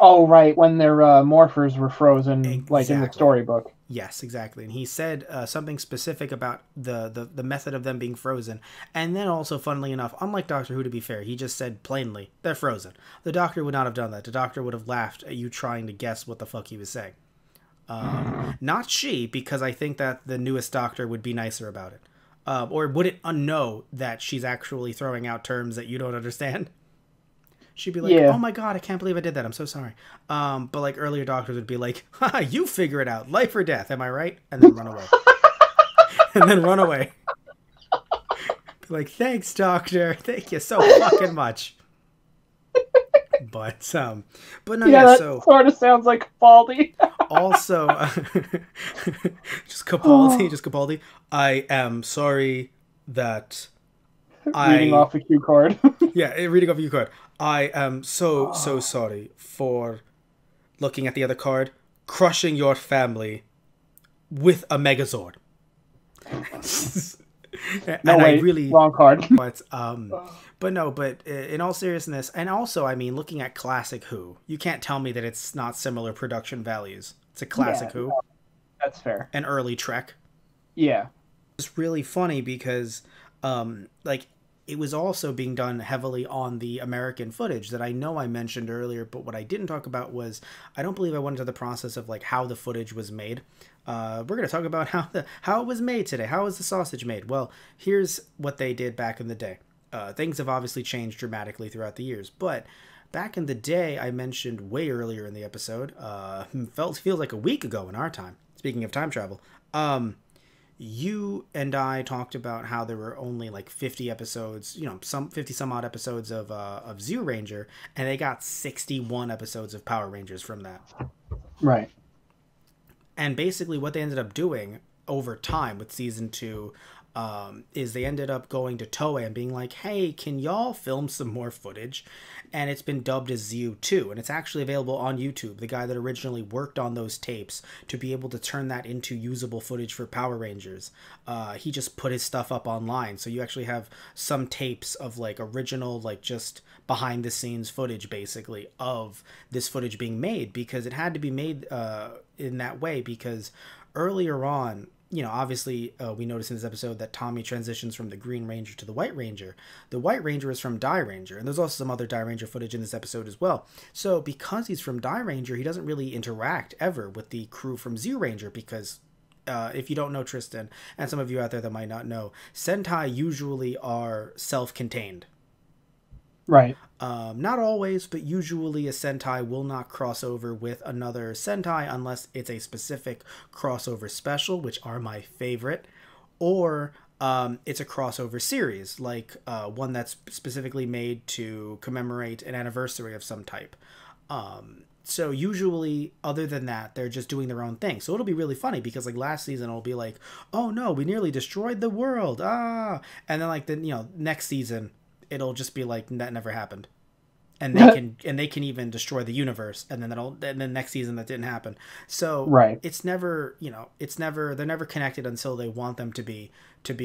Oh, right, when their morphers were frozen, Exactly. like in the storybook. Yes, exactly. And he said something specific about the method of them being frozen. And then also, funnily enough, unlike Doctor Who, to be fair, he just said plainly, they're frozen. The Doctor would not have done that. The Doctor would have laughed at you trying to guess what the fuck he was saying. Not she, because I think that the newest Doctor would be nicer about it. Or wouldn't know that she's actually throwing out terms that you don't understand. She'd be like, oh my god, I can't believe I did that. I'm so sorry. But like earlier doctors would be like, haha, you figure it out. Life or death, am I right? And then run away. And then run away. Be like, thanks, doctor. Thank you so fucking much. But no, that so sort of sounds like Capaldi. Also, just Capaldi. I am sorry that reading off a cue card. Yeah, reading off a cue card. I am so sorry for looking at the other card, crushing your family with a Megazord. Wrong card. But in all seriousness, and also, I mean, looking at classic Who, you can't tell me that it's not similar production values. It's a classic Who. No, that's fair. An early Trek. Yeah. It's really funny because, it was also being done heavily on the American footage that I know I mentioned earlier, but what I didn't talk about was, I don't believe I went into the process of like how the footage was made. We're going to talk about how it was made today. How was the sausage made? Well, here's what they did back in the day. Things have obviously changed dramatically throughout the years, but back in the day, I mentioned way earlier in the episode, feels like a week ago in our time, speaking of time travel, you and I talked about how there were only like 50 episodes, some 50 some odd episodes of Zeo Ranger, and they got 61 episodes of Power Rangers from that. Right. And basically what they ended up doing over time with season 2 is they ended up going to Toei and being like, hey, can y'all film some more footage? And it's been dubbed as Zeo 2, and it's actually available on YouTube. The guy that originally worked on those tapes to be able to turn that into usable footage for Power Rangers, he just put his stuff up online. So you actually have some tapes of like original, like just behind the scenes footage basically of this footage being made, because it had to be made in that way because earlier on, obviously we noticed in this episode that Tommy transitions from the Green Ranger to the White Ranger. The White Ranger is from Die Ranger, and there's also some other Die Ranger footage in this episode as well. So because he's from Die Ranger, he doesn't really interact ever with the crew from Zeo Ranger because if you don't know, Tristan, and some of you out there that might not know, Sentai usually are self-contained. Right. Not always, but usually a Sentai will not cross over with another Sentai unless it's a specific crossover special, which are my favorite, or it's a crossover series, like one that's specifically made to commemorate an anniversary of some type. So usually, other than that, they're just doing their own thing. So it'll be really funny because like last season, it'll be like, oh no, we nearly destroyed the world, and then like next season, it'll just be like that never happened, and they can even destroy the universe, and then next season that didn't happen. So right. It's never they're never connected until they want them to be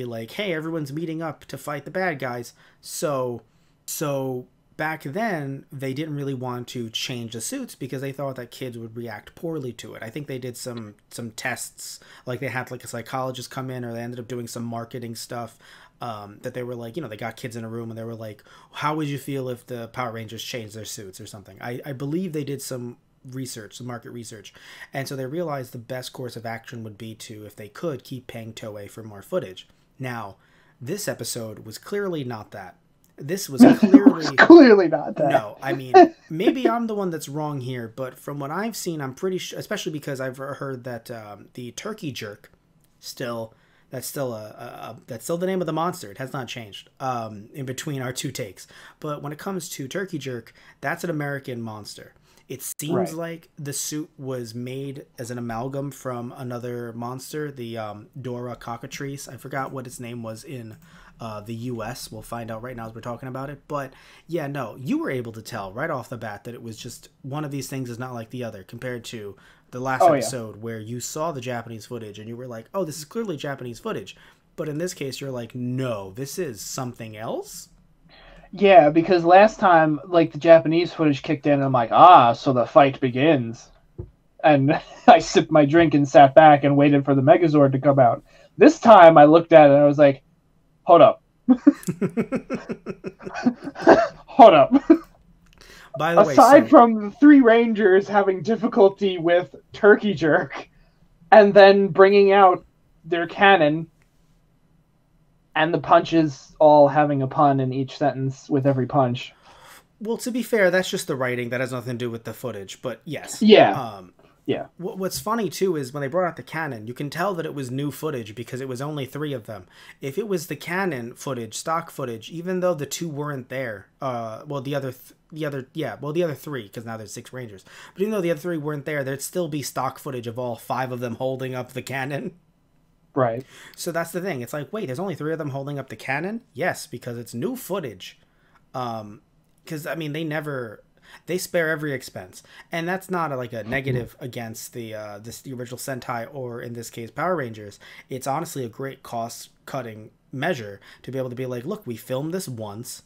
like, hey, everyone's meeting up to fight the bad guys. So back then they didn't really want to change the suits because they thought that kids would react poorly to it. I think they did some tests, like they had like a psychologist come in, or they ended up doing some marketing stuff. That they were like, they got kids in a room and they were like, how would you feel if the Power Rangers changed their suits or something? I believe they did some research, some market research. And so they realized the best course of action would be to, if they could, keep paying Toei for more footage. Now, this episode was clearly not that. This was clearly not that. No, I mean, maybe I'm the one that's wrong here, but from what I've seen, I'm pretty sure, especially because I've heard that the turkey jerk that's still the name of the monster. It has not changed in between our two takes. But when it comes to turkey jerk, that's an American monster. It seems like the suit was made as an amalgam from another monster, the Dora cockatrice. I forgot what its name was in the U.S. We'll find out right now as we're talking about it. But yeah, no, you were able to tell right off the bat that it was just one of these things is not like the other, compared to the last episode where you saw the Japanese footage and you were like, oh, this is clearly Japanese footage. But in this case, you're like, no, this is something else? Yeah, because last time, like, the Japanese footage kicked in, and I'm like, so the fight begins. And I sipped my drink and sat back and waited for the Megazord to come out. This time, I looked at it and I was like, hold up. Hold up. By the Aside from the three Rangers having difficulty with turkey jerk, and then bringing out their cannon, and the punches all having a pun in each sentence with every punch. Well, to be fair, that's just the writing. That has nothing to do with the footage, but yes. Yeah. Yeah. What's funny, too, is when they brought out the cannon, you can tell that it was new footage because it was only 3 of them. If it was the canon footage, stock footage, even though the 2 weren't there, the other 3, because now there's 6 Rangers, but even though the other 3 weren't there, there'd still be stock footage of all 5 of them holding up the cannon. Right. So that's the thing. It's like, wait, there's only 3 of them holding up the cannon? Yes, because it's new footage. Because, I mean, they spare every expense, and that's not a negative against the original Sentai, or in this case Power Rangers. It's honestly a great cost cutting measure to be able to be like, look, we filmed this once,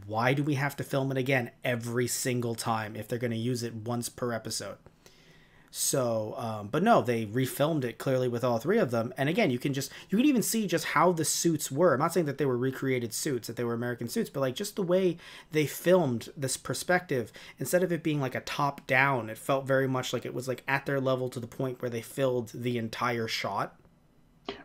why do we have to film it again every single time if they're going to use it once per episode? So, but no, they refilmed it clearly with all 3 of them. And again, you can even see just how the suits were. I'm not saying that they were recreated suits, that they were American suits, but like just the way they filmed this perspective, instead of it being like a top down, it felt very much like it was like at their level to the point where they filled the entire shot.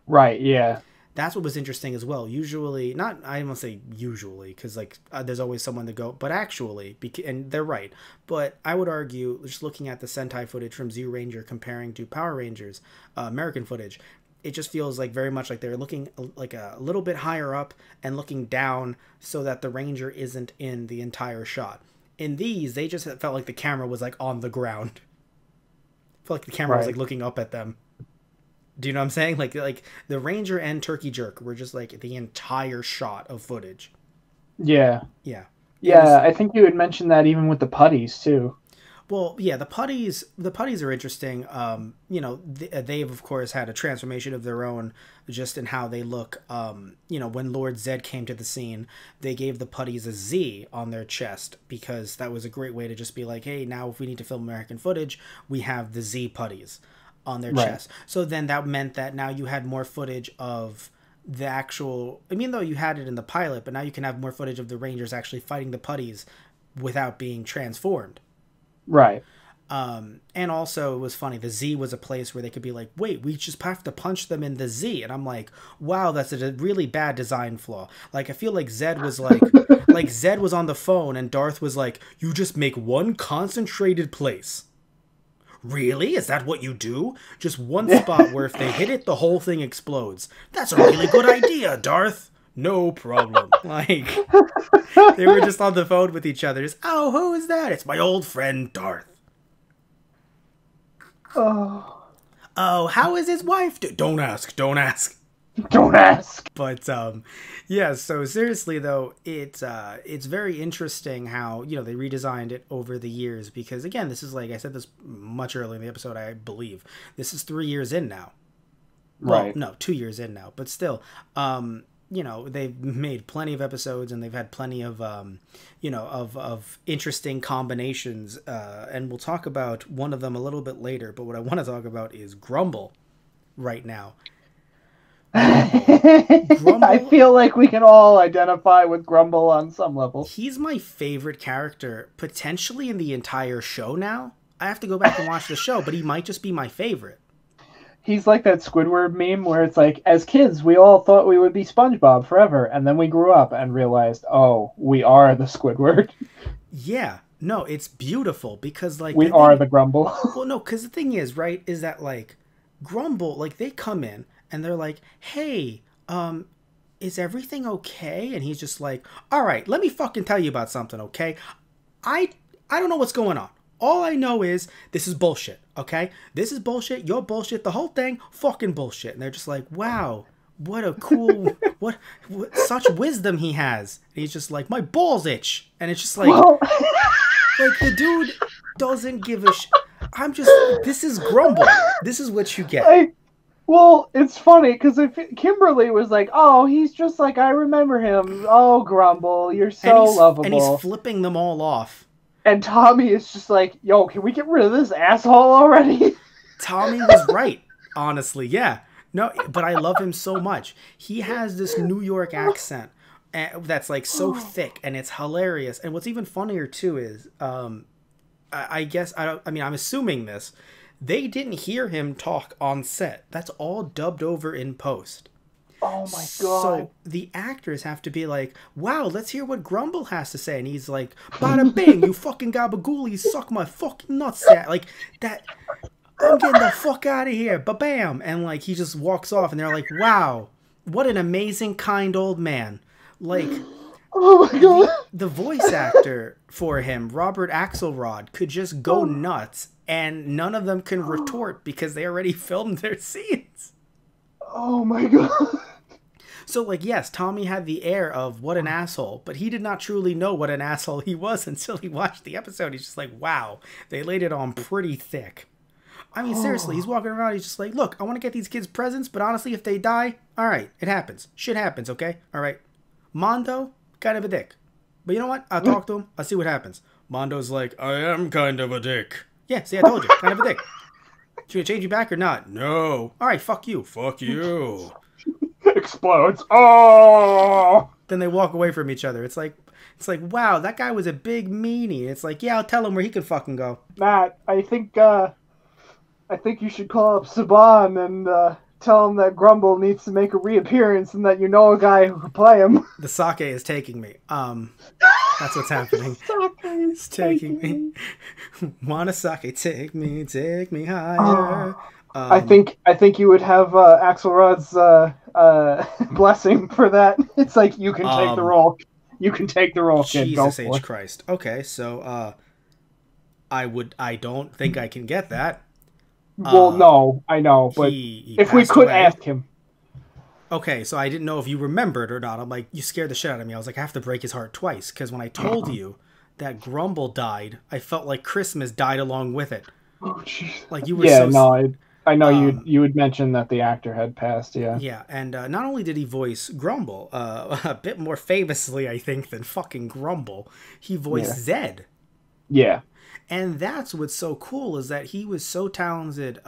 Right. Yeah. that's what was interesting as well. Usually, not, I won't say usually, because like there's always someone to go, but actually, and they're right. But I would argue, just looking at the Sentai footage from Zero Ranger comparing to Power Rangers American footage, it just feels like very much like they're looking like a little bit higher up and looking down so that the Ranger isn't in the entire shot. In these, they just felt like the camera was like on the ground. I felt like the camera was like looking up at them. Do you know what I'm saying? Like the Ranger and Turkey Jerk were just like the entire shot of footage. Yeah. Yeah. Yeah, I think you had mentioned that even with the putties too. Well, yeah, the putties are interesting. You know, they've of course had a transformation of their own, just in how they look. You know, when Lord Zed came to the scene, they gave the putties a Z on their chest because that was a great way to just be like, hey, now if we need to film American footage, we have the Z putties on their chest. So then that meant that now you had more footage of the actual. I mean, though you had it in the pilot, but now you can have more footage of the Rangers actually fighting the putties without being transformed. Right. And also it was funny. The Z was a place where they could be like, wait, we just have to punch them in the Z. And I'm like, wow, that's a really bad design flaw. Like, I feel like Zed was like, like Zed was on the phone and Darth was like, you just make one concentrated place. Really? Is that what you do? Just one spot where if they hit it, the whole thing explodes. That's a really good idea, Darth. No problem. Like, they were just on the phone with each other. Just, oh, who is that? It's my old friend, Darth. Oh, how is his wife? Don't ask. Don't ask. Don't ask. But, yeah, so seriously, though, it's very interesting how, you know, they redesigned it over the years. Because, again, this is, like, I said this much earlier in the episode, I believe. This is 3 years in now. Right. Well, no, 2 years in now. But still, you know, they've made plenty of episodes and they've had plenty of, you know, of interesting combinations. And we'll talk about one of them a little bit later. But what I want to talk about is Grumble right now. Grumble, I feel like we can all identify with Grumble on some level. He's my favorite character, potentially in the entire show now. I have to go back and watch the show, but he might just be my favorite. He's like that Squidward meme where it's like, as kids, we all thought we would be SpongeBob forever, and then we grew up and realized, oh, we are the Squidward. Yeah, no, it's beautiful because, like, we are the Grumble. Well, no, because the thing is, right, is that, like, Grumble, like, they come in and they're like, hey, is everything okay? And he's just like, all right, let me fucking tell you about something, okay? I don't know what's going on. All I know is this is bullshit, okay? This is bullshit, you're bullshit, the whole thing, fucking bullshit. And they're just like, wow, what a cool, what such wisdom he has. And he's just like, my balls itch. And it's just like, like the dude doesn't give a shit. I'm just, this is Grumble. This is what you get. Well, it's funny, because if Kimberly was like, oh, he's just like I remember him. Oh, Grumble, you're so lovable. And he's flipping them all off. And Tommy is just like, yo, can we get rid of this asshole already? Tommy was right, honestly, yeah. No, but I love him so much. He has this New York accent that's like so thick, and it's hilarious. And what's even funnier, too, is, I guess, I'm assuming this, they didn't hear him talk on set. That's all dubbed over in post. Oh my god. So the actors have to be like, wow, let's hear what Grumble has to say. And he's like, bada bing, you fucking gabagoolies, suck my fucking nutsack. Like, that, I'm getting the fuck out of here, ba-bam. And, like, he just walks off, and they're like, wow, what an amazing, kind old man. Like, oh my god. The voice actor for him, Robert Axelrod, could just go nuts, and none of them can retort because they already filmed their scenes. Oh my god. So, like, yes, Tommy had the air of what an asshole, but he did not truly know what an asshole he was until he watched the episode. He's just like, wow, they laid it on pretty thick. I mean, seriously, he's walking around, he's just like, look, I want to get these kids presents, but honestly, if they die, all right, it happens. Shit happens, okay? All right. Mondo, kind of a dick. But you know what? I'll talk to him. I'll see what happens. Mondo's like, I am kind of a dick. Yeah, see, I told you, kind of a dick. Should I change you back or not? No. All right, fuck you. Fuck you. Explodes. Oh. Then they walk away from each other. It's like, wow, that guy was a big meanie. It's like, yeah, I'll tell him where he can fucking go. Matt, I think you should call up Saban and tell him that Grumble needs to make a reappearance and that you know a guy who can play him. The sake is taking me. That's what's happening. It's taking me. Wanna sake, take me higher. I think you would have Axelrod's blessing for that. It's like you can take the role. You can take the role, kid. Jesus H. Christ. Okay, so I don't think I can get that. Well, no, I know, but if we could ask him. Okay, so I didn't know if you remembered or not. I'm like, you scared the shit out of me. I was like, I have to break his heart twice, because when I told you that Grumble died, I felt like Christmas died along with it. Oh, jeez. Like you were I know you would mention that the actor had passed, yeah. Yeah, and not only did he voice Grumble, a bit more famously, I think, than fucking Grumble, he voiced Zed. Yeah. And that's what's so cool is that he was so talented.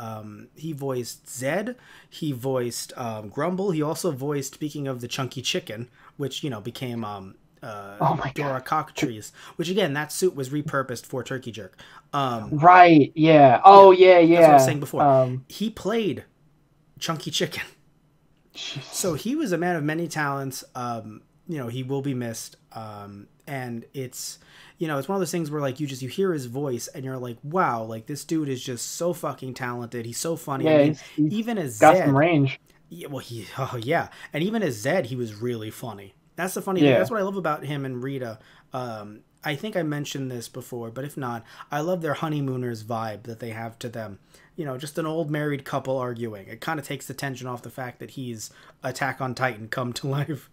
He voiced Zed, he voiced Grumble, he also voiced, speaking of the Chunky Chicken, which, became Dora Cockatrice, which again, that suit was repurposed for Turkey Jerk. Right, yeah. Oh, yeah. That's what I was saying before. He played Chunky Chicken. So he was a man of many talents. He will be missed. And it's, it's one of those things where like you hear his voice and you're like, wow, like this dude is just so fucking talented. He's so funny. Yeah, I mean, even as got Zed, some range. Yeah, well, and even as Zed, he was really funny. That's the funny thing. That's what I love about him and Rita. I think I mentioned this before, but if not, I love their honeymooners vibe that they have to them. Just an old married couple arguing. It kind of takes the tension off the fact that he's Attack on Titan come to life.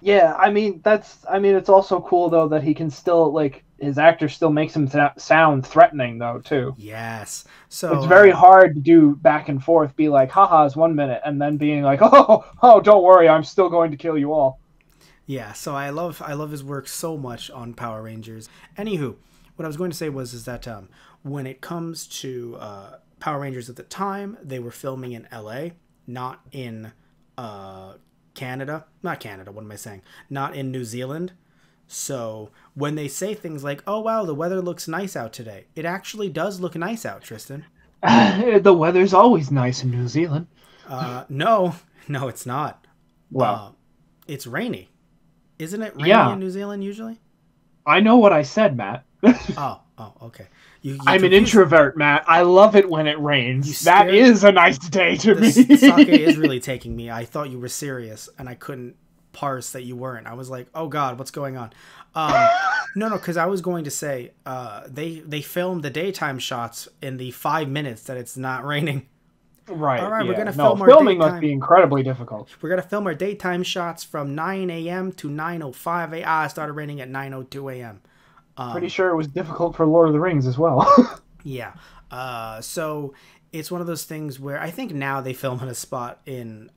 Yeah, I mean, it's also cool though that he can still, like, his actor still makes him sound threatening though too. Yes. So it's very hard to do back and forth, be like, haha's 1 minute, and then being like, oh, don't worry, I'm still going to kill you all. Yeah, so I love his work so much on Power Rangers. Anywho, what I was going to say is that when it comes to Power Rangers at the time, they were filming in LA, not in Canada. Not Canada, what am I saying? Not in New Zealand. So when they say things like, oh wow, the weather looks nice out today, it actually does look nice out, Tristan. The weather's always nice in New Zealand. No, it's not. Wow. It's rainy. Isn't it rainy in New Zealand usually? I know what I said, Matt. Oh, okay. I'm an introvert, Matt. I love it when it rains. That is a nice day to me. The sake is really taking me. I thought you were serious, and I couldn't parse that you weren't. I was like, oh God, what's going on? No, because I was going to say they filmed the daytime shots in the 5 minutes that it's not raining. Right. All right, yeah. we're gonna film our filming daytime. must be incredibly difficult. We're gonna film our daytime shots from 9 a.m. to 9:05 a.m. It started raining at 9:02 a.m. Pretty sure it was difficult for Lord of the Rings as well. Yeah. So it's one of those things where I think now they film in a spot in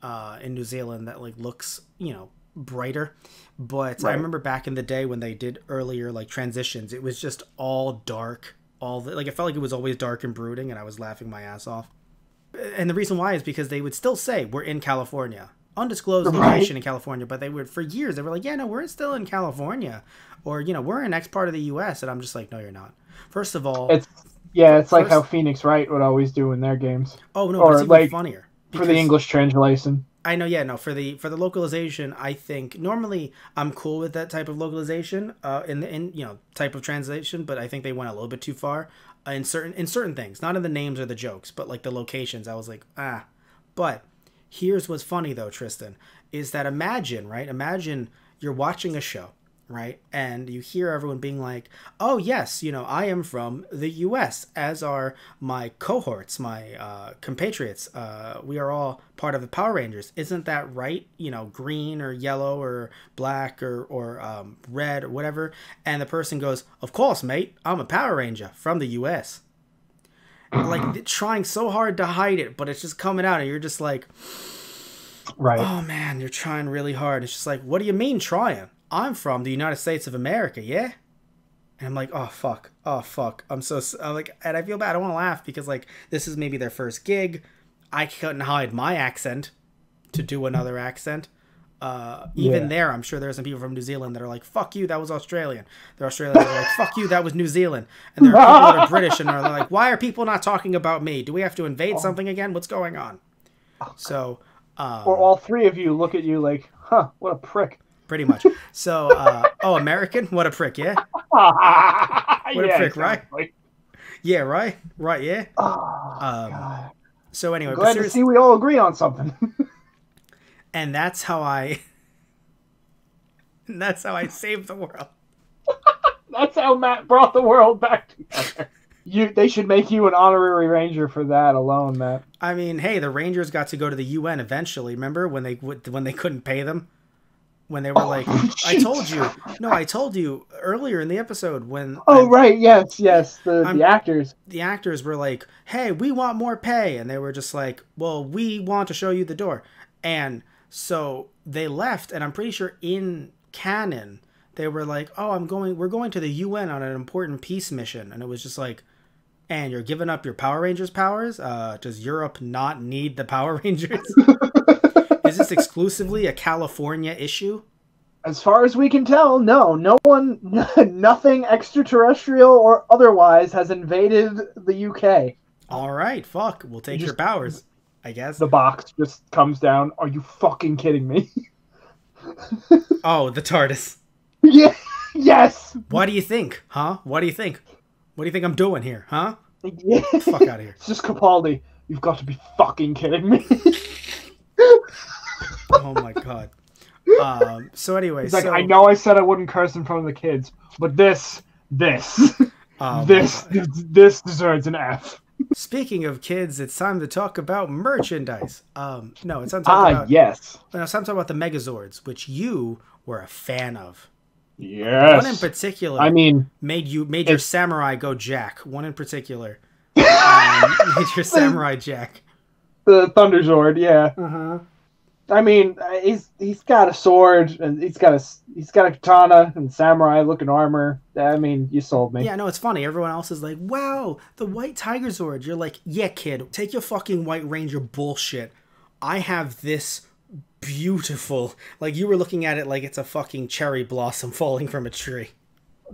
New Zealand that like looks, brighter. But I remember back in the day when they did earlier like transitions, it was just all dark. It felt like it was always dark and brooding, and I was laughing my ass off. And the reason why is because they would still say we're in California. Undisclosed location in California, but for years they were like, yeah, no, we're still in California, or we're in X part of the U.S. And I'm just like, no, you're not. First of all, it's like how Phoenix Wright would always do in their games. Oh no, or it's even funnier for the English translation. I know, yeah, no, for the localization, I think normally I'm cool with that type of localization, in type of translation, but I think they went a little bit too far in certain things, not in the names or the jokes, but like the locations. I was like, but. Here's what's funny though, Tristan, is that imagine you're watching a show, right? And you hear everyone being like, oh yes, I am from the US, as are my cohorts, my compatriots. We are all part of the Power Rangers. Isn't that right? Green or yellow or black or red or whatever. And the person goes, of course, mate, I'm a Power Ranger from the US. Like trying so hard to hide it, but it's just coming out and you're just like, right. Oh man, you're trying really hard. It's just like, what do you mean trying? I'm from the United States of America, yeah? And I'm like, oh fuck. I'm so and I feel bad. I want to laugh because like this is maybe their first gig. I couldn't hide my accent to do another accent. Even there, I'm sure there are some people from New Zealand that are like, fuck you, that was Australian. There are Australians that are like, fuck you, that was New Zealand. And there are people that are British and are like, why are people not talking about me? Do we have to invade something again? What's going on? So, or all three of you look at you like, huh, what a prick. Pretty much. So, American? What a prick, yeah? What a prick, exactly. Right? Yeah, right? Right, yeah? Oh, God. So anyway, glad to see we all agree on something. And that's how I saved the world. That's how Matt brought the world back together. They should make you an honorary ranger for that alone, Matt. I mean, hey, the Rangers got to go to the UN eventually. Remember when they couldn't pay them? When they were like, I told you earlier in the episode when. Oh, right. Yes. The actors. The actors were like, hey, we want more pay. And they were just like, well, we want to show you the door. And so they left. And I'm pretty sure in canon, they were like, oh, we're going to the UN on an important peace mission. And it was just like, and you're giving up your Power Rangers powers? Does Europe not need the Power Rangers? Is this exclusively a California issue? As far as we can tell, no. Nothing extraterrestrial or otherwise has invaded the UK. All right, fuck. We'll take your powers, I guess. The box just comes down. Are you fucking kidding me? Oh, the TARDIS. Yeah. Yes. What do you think? Huh? What do you think? What do you think I'm doing here? Huh? Yeah. Fuck out of here. It's just Capaldi. You've got to be fucking kidding me. Oh my God. So anyway, he's like, I know I said I wouldn't curse in front of the kids, but this deserves an F. Speaking of kids, it's time to talk about merchandise. No, it's time to talk about. Yes. No, it's time to talk about the Megazords, which you were a fan of. Yes. One in particular. I mean, made your samurai go Jack. One in particular. Made your samurai Jack. The Thunderzord, yeah. Uh-huh. I mean, he's got a sword and he's got a katana and samurai looking armor. I mean, you sold me. Yeah, no, it's funny. Everyone else is like, "Wow, the White Tiger Zord." You're like, "Yeah, kid, take your fucking White Ranger bullshit. I have this beautiful." Like you were looking at it like it's a fucking cherry blossom falling from a tree.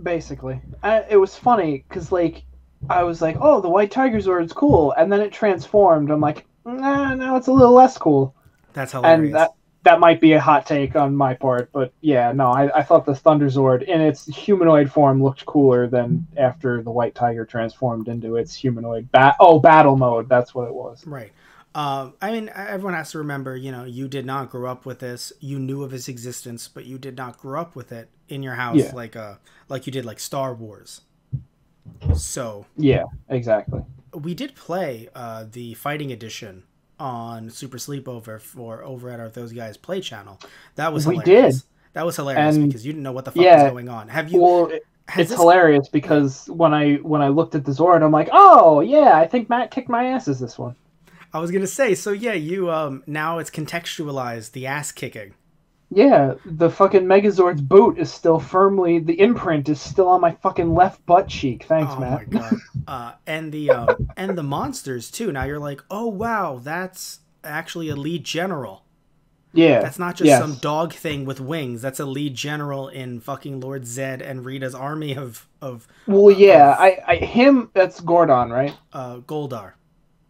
Basically, it was funny because like I was like, "Oh, the White Tiger Zord's cool," and then it transformed. I'm like, "Nah, now it's a little less cool." That's hilarious. And that might be a hot take on my part, but yeah, no, I thought the Thunderzord in its humanoid form looked cooler than after the White Tiger transformed into its humanoid battle mode. That's what it was. Right. I mean, everyone has to remember, you did not grow up with this. You knew of its existence, but you did not grow up with it in your house like you did like Star Wars. So yeah, exactly. We did play the Fighting Edition on Super Sleepover over at our Those Guys Play channel. That was hilarious. We did. That was hilarious because you didn't know what the fuck was going on. Have you? Well, it's hilarious because when I looked at the Zord, I'm like, oh yeah, I think Matt kicked my ass as this one. I was gonna say, so yeah, you now it's contextualized the ass kicking. Yeah, the fucking Megazord's boot is still firmly, the imprint is still on my fucking left butt cheek. Thanks, Matt. Oh my God. And the monsters too. Now you're like, oh wow, that's actually a lead general. Yeah. That's not just some dog thing with wings. That's a lead general in fucking Lord Zed and Rita's army of. Well, yeah, him. That's Gordon, right? Goldar.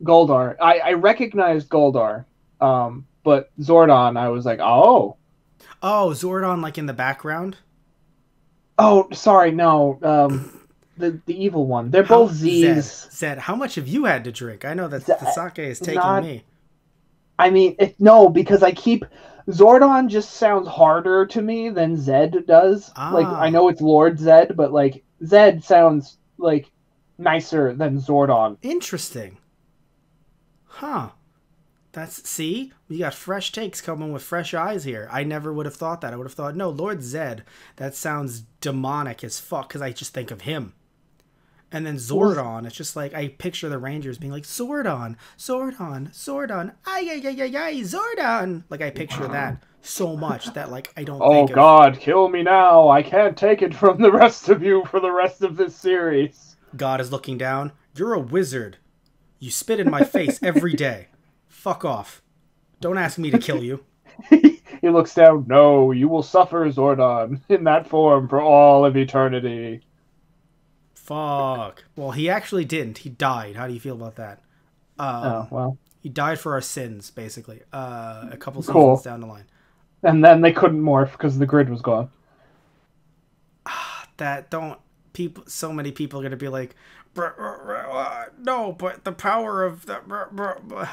Goldar. I recognized Goldar, but Zordon, I was like, oh. Oh, Zordon, like in the background? Oh, sorry, no. The evil one. They're both Z's. Zed, how much have you had to drink? I know that the sake is taking me. I mean, no, because Zordon just sounds harder to me than Zed does. Like, I know it's Lord Zed, but like Zed sounds like nicer than Zordon. Interesting. Huh. See? We got fresh takes coming with fresh eyes here. I never would have thought that. I would have thought, no, Lord Zed, that sounds demonic as fuck, because I just think of him. And then Zordon, it's just like, I picture the Rangers being like, Zordon, ay, Zordon. Like, I picture that so much that, like, I don't think God, kill me now. I can't take it from the rest of you for the rest of this series. God is looking down. You're a wizard. You spit in my face every day. Fuck off. Don't ask me to kill you. He looks down. No, you will suffer, Zordon, in that form for all of eternity. Fuck. Well, he actually didn't. He died. How do you feel about that? Oh, well. He died for our sins, basically. A couple Cool. seasons down the line. And then they couldn't morph because the grid was gone. That don't people. So many people are gonna be like, no, but the power of the.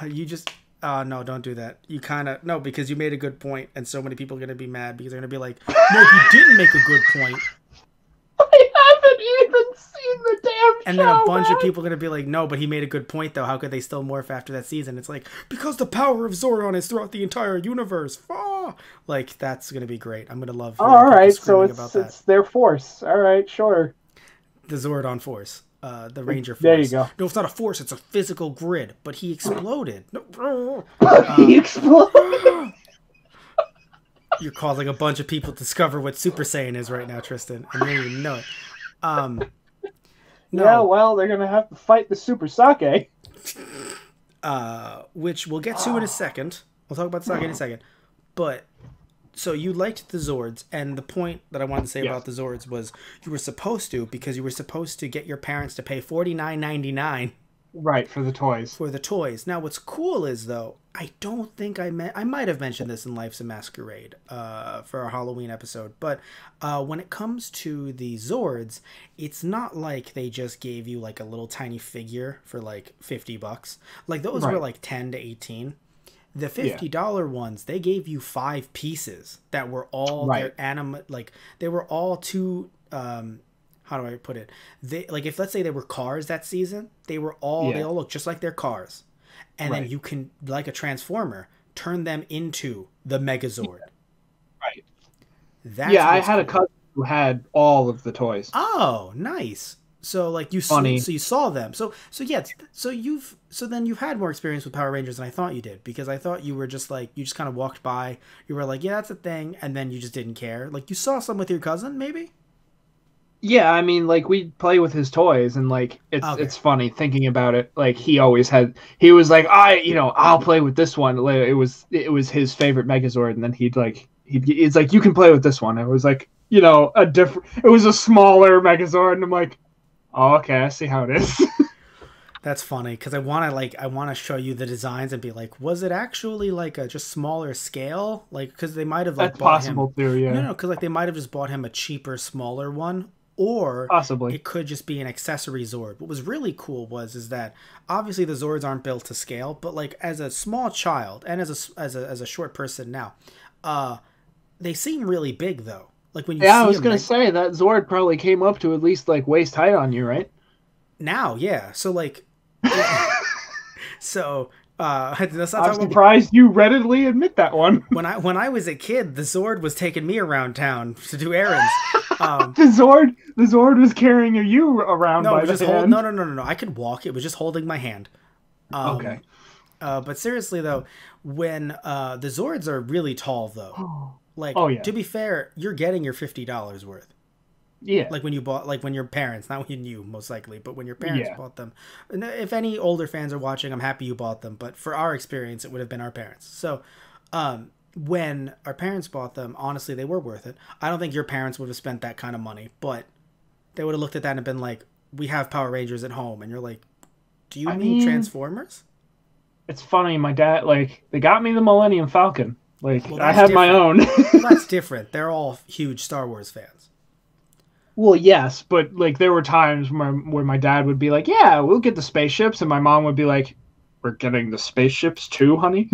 You just. No, don't do that. You kind of no, because you made a good point, and so many people are gonna be mad because they're gonna be like, no, he didn't make a good point. I haven't even seen the damn show. And then a bunch of people are gonna be like, no, but he made a good point though. How could they still morph after that season? It's like because the power of Zordon is throughout the entire universe. Like that's gonna be great. I'm gonna love. All right, so it's their force. All right, sure. The Zordon force. The Ranger force. There you go. No, it's not a force. It's a physical grid. But he exploded. He exploded. You're causing a bunch of people to discover what Super Saiyan is right now, Tristan, and you don't even know it. No. Yeah, well, they're gonna have to fight the Super Sake. Which we'll get to in a second. We'll talk about Sake in a second. But so you liked the Zords, and the point that I wanted to say about the Zords was you were supposed to, because you were supposed to get your parents to pay $49.99. Right, for the toys. For the toys. Now, what's cool is, though, I don't think I might have mentioned this in Life's a Masquerade for our Halloween episode, but when it comes to the Zords, it's not like they just gave you, like, a little tiny figure for, like, $50. Like, those were, like, 10 to 18. The $50 ones, they gave you 5 pieces that were all their like they were all two. How do I put it? They like if let's say they were cars that season, they were all they all look just like their cars, and then you can like a transformer turn them into the Megazord. Right. That's I had a cousin who had all of the toys. Oh, nice. So like you saw them. So then you've had more experience with Power Rangers than I thought you did, because I thought you were just like you just kind of walked by, you were like, yeah, that's a thing, and then you just didn't care. Like you saw some with your cousin, maybe? Yeah, I mean, like we'd play with his toys, and like it's funny thinking about it. Like he was like, I'll play with this one. It was his favorite Megazord, and then it's like, you can play with this one. It was like, it was a smaller Megazord, and I'm like, oh, okay, I see how it is. That's funny, because I want to show you the designs and be like, was it actually like a just smaller scale? Like, because they might have like that's possible too, yeah. No, because like they might have just bought him a cheaper, smaller one, or possibly it could just be an accessory Zord. What was really cool is that obviously the Zords aren't built to scale, but like as a small child and as a short person now, they seem really big though. Like when you I was gonna say that Zord probably came up to at least like waist height on you, right? Now, yeah. So like, so I'm surprised you readily admit that one. When I was a kid, the Zord was taking me around town to do errands. The Zord was carrying you around by the hand. No. I could walk. It was just holding my hand. Okay. But seriously though, when the Zords are really tall though. Like, to be fair, you're getting your $50 worth. Yeah. Like when your parents, not when you most likely, but when your parents bought them. And if any older fans are watching, I'm happy you bought them. But for our experience, it would have been our parents. So when our parents bought them, honestly, they were worth it. I don't think your parents would have spent that kind of money, but they would have looked at that and been like, we have Power Rangers at home. And you're like, do you mean Transformers? It's funny. My dad, they got me the Millennium Falcon. I different. had my own. Well, that's different. They're all huge Star Wars fans. Well, yes, but there were times where my dad would be like, "Yeah, we'll get the spaceships," and my mom would be like, "We're getting the spaceships too, honey."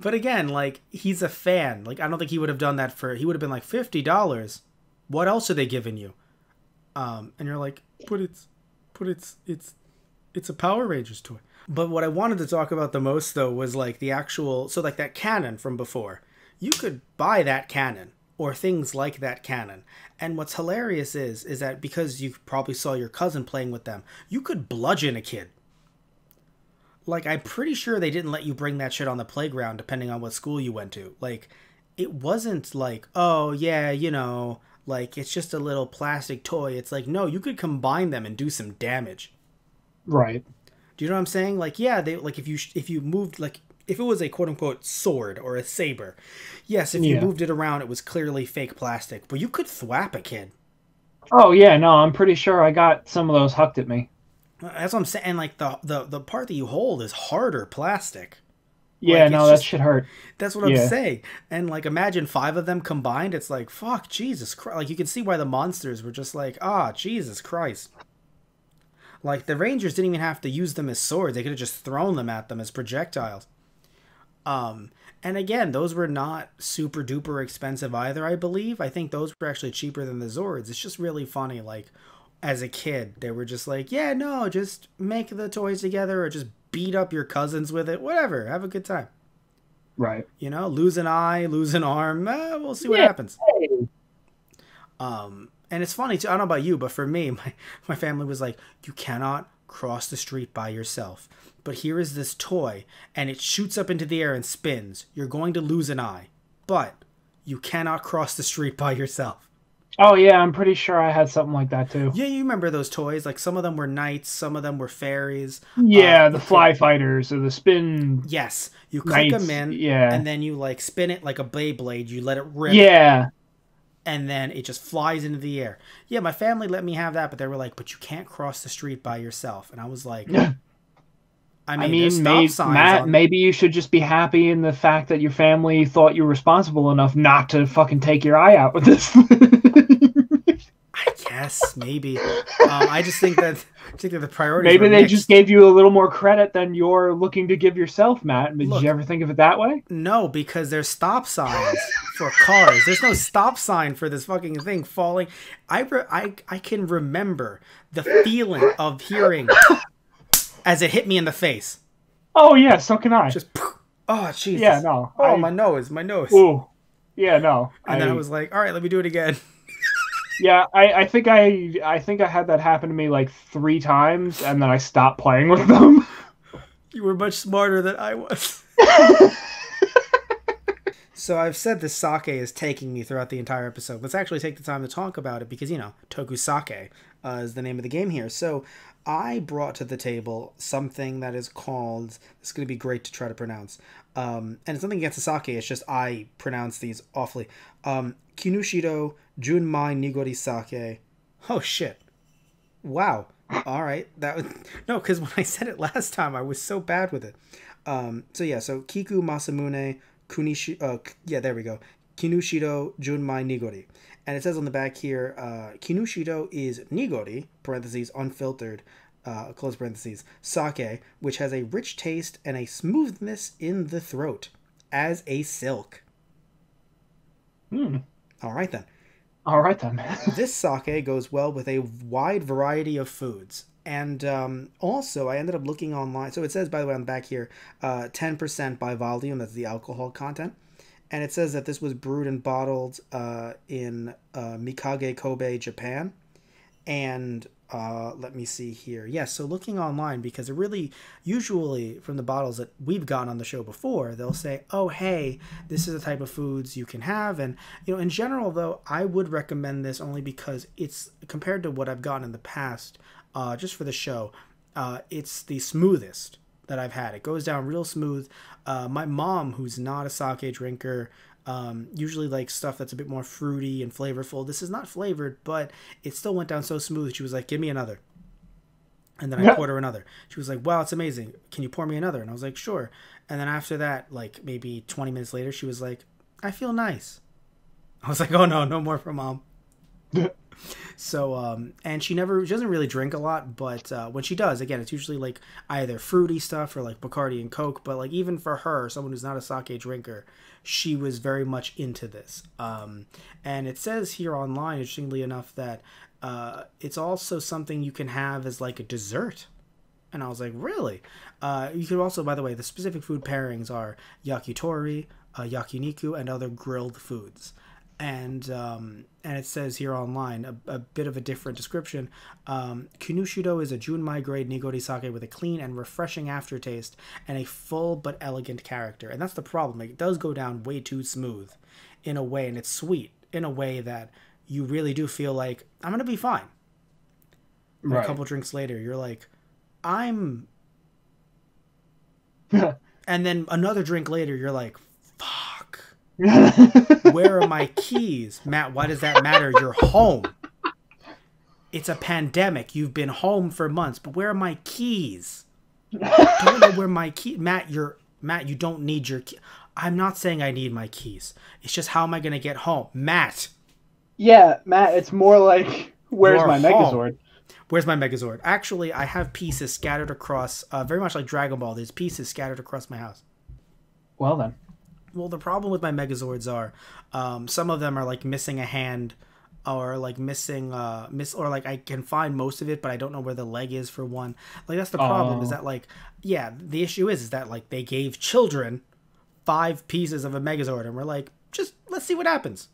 But again, he's a fan. I don't think he would have done that he would have been like $50. What else are they giving you? And you're like, but it's a Power Rangers toy. But what I wanted to talk about the most, though, was the actual... So, that cannon from before. You could buy that cannon, or things like that cannon. And what's hilarious is that because you probably saw your cousin playing with them, you could bludgeon a kid. I'm pretty sure they didn't let you bring that shit on the playground, depending on what school you went to. It wasn't oh, yeah, it's just a little plastic toy. It's no, you could combine them and do some damage. Right. Do you know what I'm saying? Yeah, they if you moved if it was a quote-unquote sword or a saber, yes, if you moved it around, it was clearly fake plastic, but you could thwap a kid. Oh, yeah, no, I'm pretty sure I got some of those hucked at me. That's what I'm saying. Like, the part that you hold is harder plastic. Yeah, like, no, that should hurt. That's what I'm saying. And, like, imagine 5 of them combined. It's like, fuck, Jesus Christ. Like, you can see why the monsters were just like, Jesus Christ. Like, the Rangers didn't even have to use them as swords. They could have just thrown them at them as projectiles. And again, those were not super duper expensive either, I believe. I think those were actually cheaper than the Zords. It's just really funny, like, as a kid, they were just like, yeah, no, just make the toys together or just beat up your cousins with it. Whatever. Have a good time. Right. You know, lose an eye, lose an arm. We'll see what happens. And it's funny, too. I don't know about you, but for me, my family was like, you cannot cross the street by yourself. But here is this toy, and it shoots up into the air and spins. You're going to lose an eye. But you cannot cross the street by yourself. Oh, yeah, I'm pretty sure I had something like that, too. Yeah, you remember those toys. Like, some of them were knights, some of them were fairies. Yeah, the fly fighters or the spin. Yes, you click them in, and then you, like, spin it like a Beyblade. You let it rip. Yeah. And then it just flies into the air. Yeah, my family let me have that, but they were like, but you can't cross the street by yourself. And I was like... I mean, Matt, maybe you should just be happy in the fact that your family thought you were responsible enough not to fucking take your eye out with this. I guess, maybe. I just think that the priorities maybe they mixed. just gave you a little more credit than you're looking to give yourself, Matt. Did you ever think of it that way? No, because there's stop signs for cars. There's no stop sign for this fucking thing falling. I can remember the feeling of hearing... as it hit me in the face. Oh, yeah, so can I. Just, oh, Jesus. Yeah, no. Oh, my nose. Ooh. Yeah, no. And then I was like, all right, let me do it again. Yeah, I think I had that happen to me like 3 times, and then I stopped playing with them. You were much smarter than I was. So I've said this sake is taking me throughout the entire episode. Let's actually take the time to talk about it because, you know, TokuSake is the name of the game here. So I brought to the table something that is called, it's going to be great to try to pronounce, and it's nothing against the sake, it's just I pronounce these awfully. Kinushido Junmai Nigori Sake. Oh, shit. Wow. All right. That was, no, because when I said it last time, I was so bad with it. So Kiku Masamune yeah, there we go. Kinushido Junmai Nigori. And it says on the back here, Kinushido is Nigori, parentheses, unfiltered, close parentheses, sake, which has a rich taste and a smoothness in the throat, as a silk. All right, then. This sake goes well with a wide variety of foods. And also, I ended up looking online. So it says, by the way, on the back here, 10% by volume. That's the alcohol content. And it says that this was brewed and bottled in Mikage, Kobe, Japan. And let me see here. Yes, so looking online, because it really, usually from the bottles that we've gotten on the show before, they'll say, oh, hey, this is the type of foods you can have. And, you know, in general, though, I would recommend this only because it's, compared to what I've gotten in the past, just for the show, it's the smoothest that I've had. It goes down real smooth. My mom, who's not a sake drinker, usually likes stuff that's a bit more fruity and flavorful. This is not flavored, but it still went down so smooth. She was like, give me another. And then I poured her another. She was like, wow, it's amazing. Can you pour me another? And I was like, sure. And then after that, like maybe 20 minutes later, she was like, I feel nice. I was like, oh no, no more from Mom. So, and she doesn't really drink a lot, but when she does, again, it's usually like either fruity stuff or like Bacardi and Coke. But like even for her, someone who's not a sake drinker, she was very much into this. And it says here online, interestingly enough, that it's also something you can have as like a dessert. And I was like, really? You could also, by the way, the specific food pairings are yakitori, yakiniku, and other grilled foods. And it says here online a bit of a different description. Kinushido is a Junmai grade Nigori sake with a clean and refreshing aftertaste and a full but elegant character. And that's the problem. It does go down way too smooth in a way, and it's sweet in a way that you really do feel like, I'm going to be fine. Right. A couple drinks later, you're like, I'm And then another drink later, you're like, fuck. Where are my keys? Matt, why does that matter? You're home. It's a pandemic. You've been home for months, but where are my keys? Don't know where my key. Matt, you don't need your key. I'm not saying I need my keys. It's just how am I gonna get home, Matt? Yeah, Matt. It's more like where's You're my home. Megazord? Where's my Megazord? Actually, I have pieces scattered across, very much like Dragon Ball. There's pieces scattered across my house. Well then. Well, the problem with my Megazords are, some of them are like missing a hand, or like missing, or like I can find most of it, but I don't know where the leg is for one. Like that's the problem. Is that like, yeah, the issue is that like they gave children 5 pieces of a Megazord, and we're like, just let's see what happens.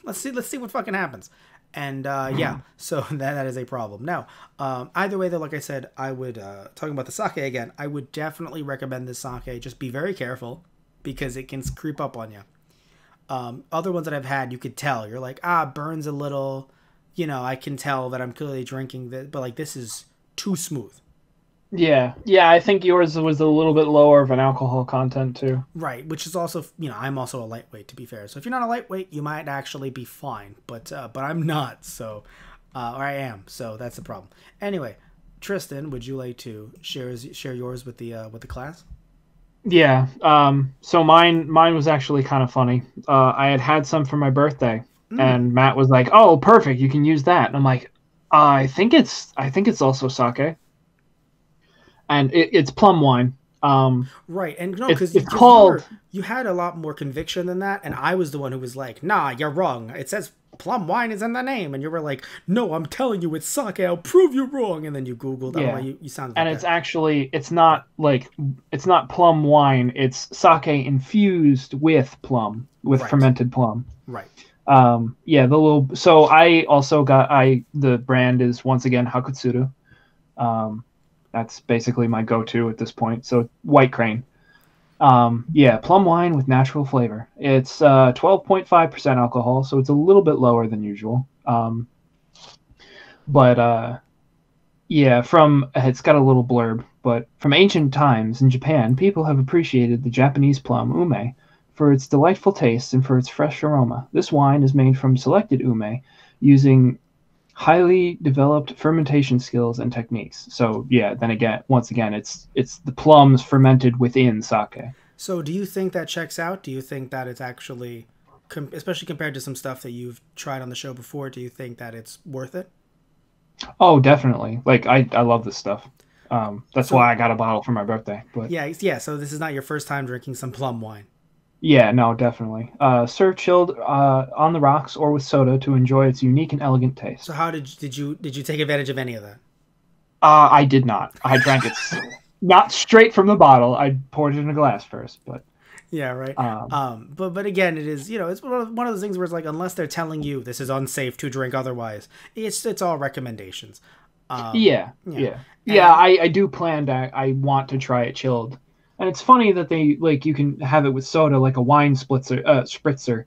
Let's see what fucking happens. And yeah, so that is a problem. Now, either way, though, like I said, I would, talking about the sake again, I would definitely recommend this sake. Just be very careful because it can creep up on you. Other ones that I've had, you could tell. You're like, burns a little. You know, I can tell that I'm clearly drinking this, but like this is too smooth. Yeah, I think yours was a little bit lower of an alcohol content too. Right, which is also, you know, I'm also a lightweight, to be fair. So if you're not a lightweight, you might actually be fine, but I'm not. So, or I am. So that's the problem. Anyway, Tristan, would you like to share yours with the class? Yeah. So mine was actually kind of funny. I had some for my birthday, and Matt was like, "Oh, perfect, you can use that." And I'm like, I think it's also sake. And it's plum wine. Right, and no, because it's called. You had a lot more conviction than that, and I was the one who was like, "Nah, you're wrong. It says plum wine is in the name," and you were like, "No, I'm telling you, it's sake. I'll prove you wrong." And then you Googled. Yeah. You sound. And it's actually it's not plum wine. It's sake infused with plum, with fermented plum. Right. Yeah, the little. So I also got the brand is once again Hakutsuru. That's basically my go-to at this point. So White Crane. Yeah, plum wine with natural flavor. It's 12.5% alcohol, so it's a little bit lower than usual. But yeah, it's got a little blurb. But from ancient times in Japan, people have appreciated the Japanese plum ume for its delightful taste and for its fresh aroma. This wine is made from selected ume using highly developed fermentation skills and techniques. So yeah, then again, once again, it's the plums fermented within sake. So do you think that checks out? Do you think that it's actually, especially compared to some stuff that you've tried on the show before, do you think that it's worth it? Oh, definitely. Like I love this stuff. That's why I got a bottle for my birthday. But yeah. So this is not your first time drinking some plum wine. Yeah, no, definitely. Serve chilled on the rocks or with soda to enjoy its unique and elegant taste. So how did you take advantage of any of that? I did not. I drank it not straight from the bottle. I poured it in a glass first, but yeah, right. But again, it is, you know, it's one of those things where it's like, unless they're telling you this is unsafe to drink otherwise, it's all recommendations. Yeah. I do plan that. I want to try it chilled. And it's funny that they you can have it with soda, like a wine spritzer,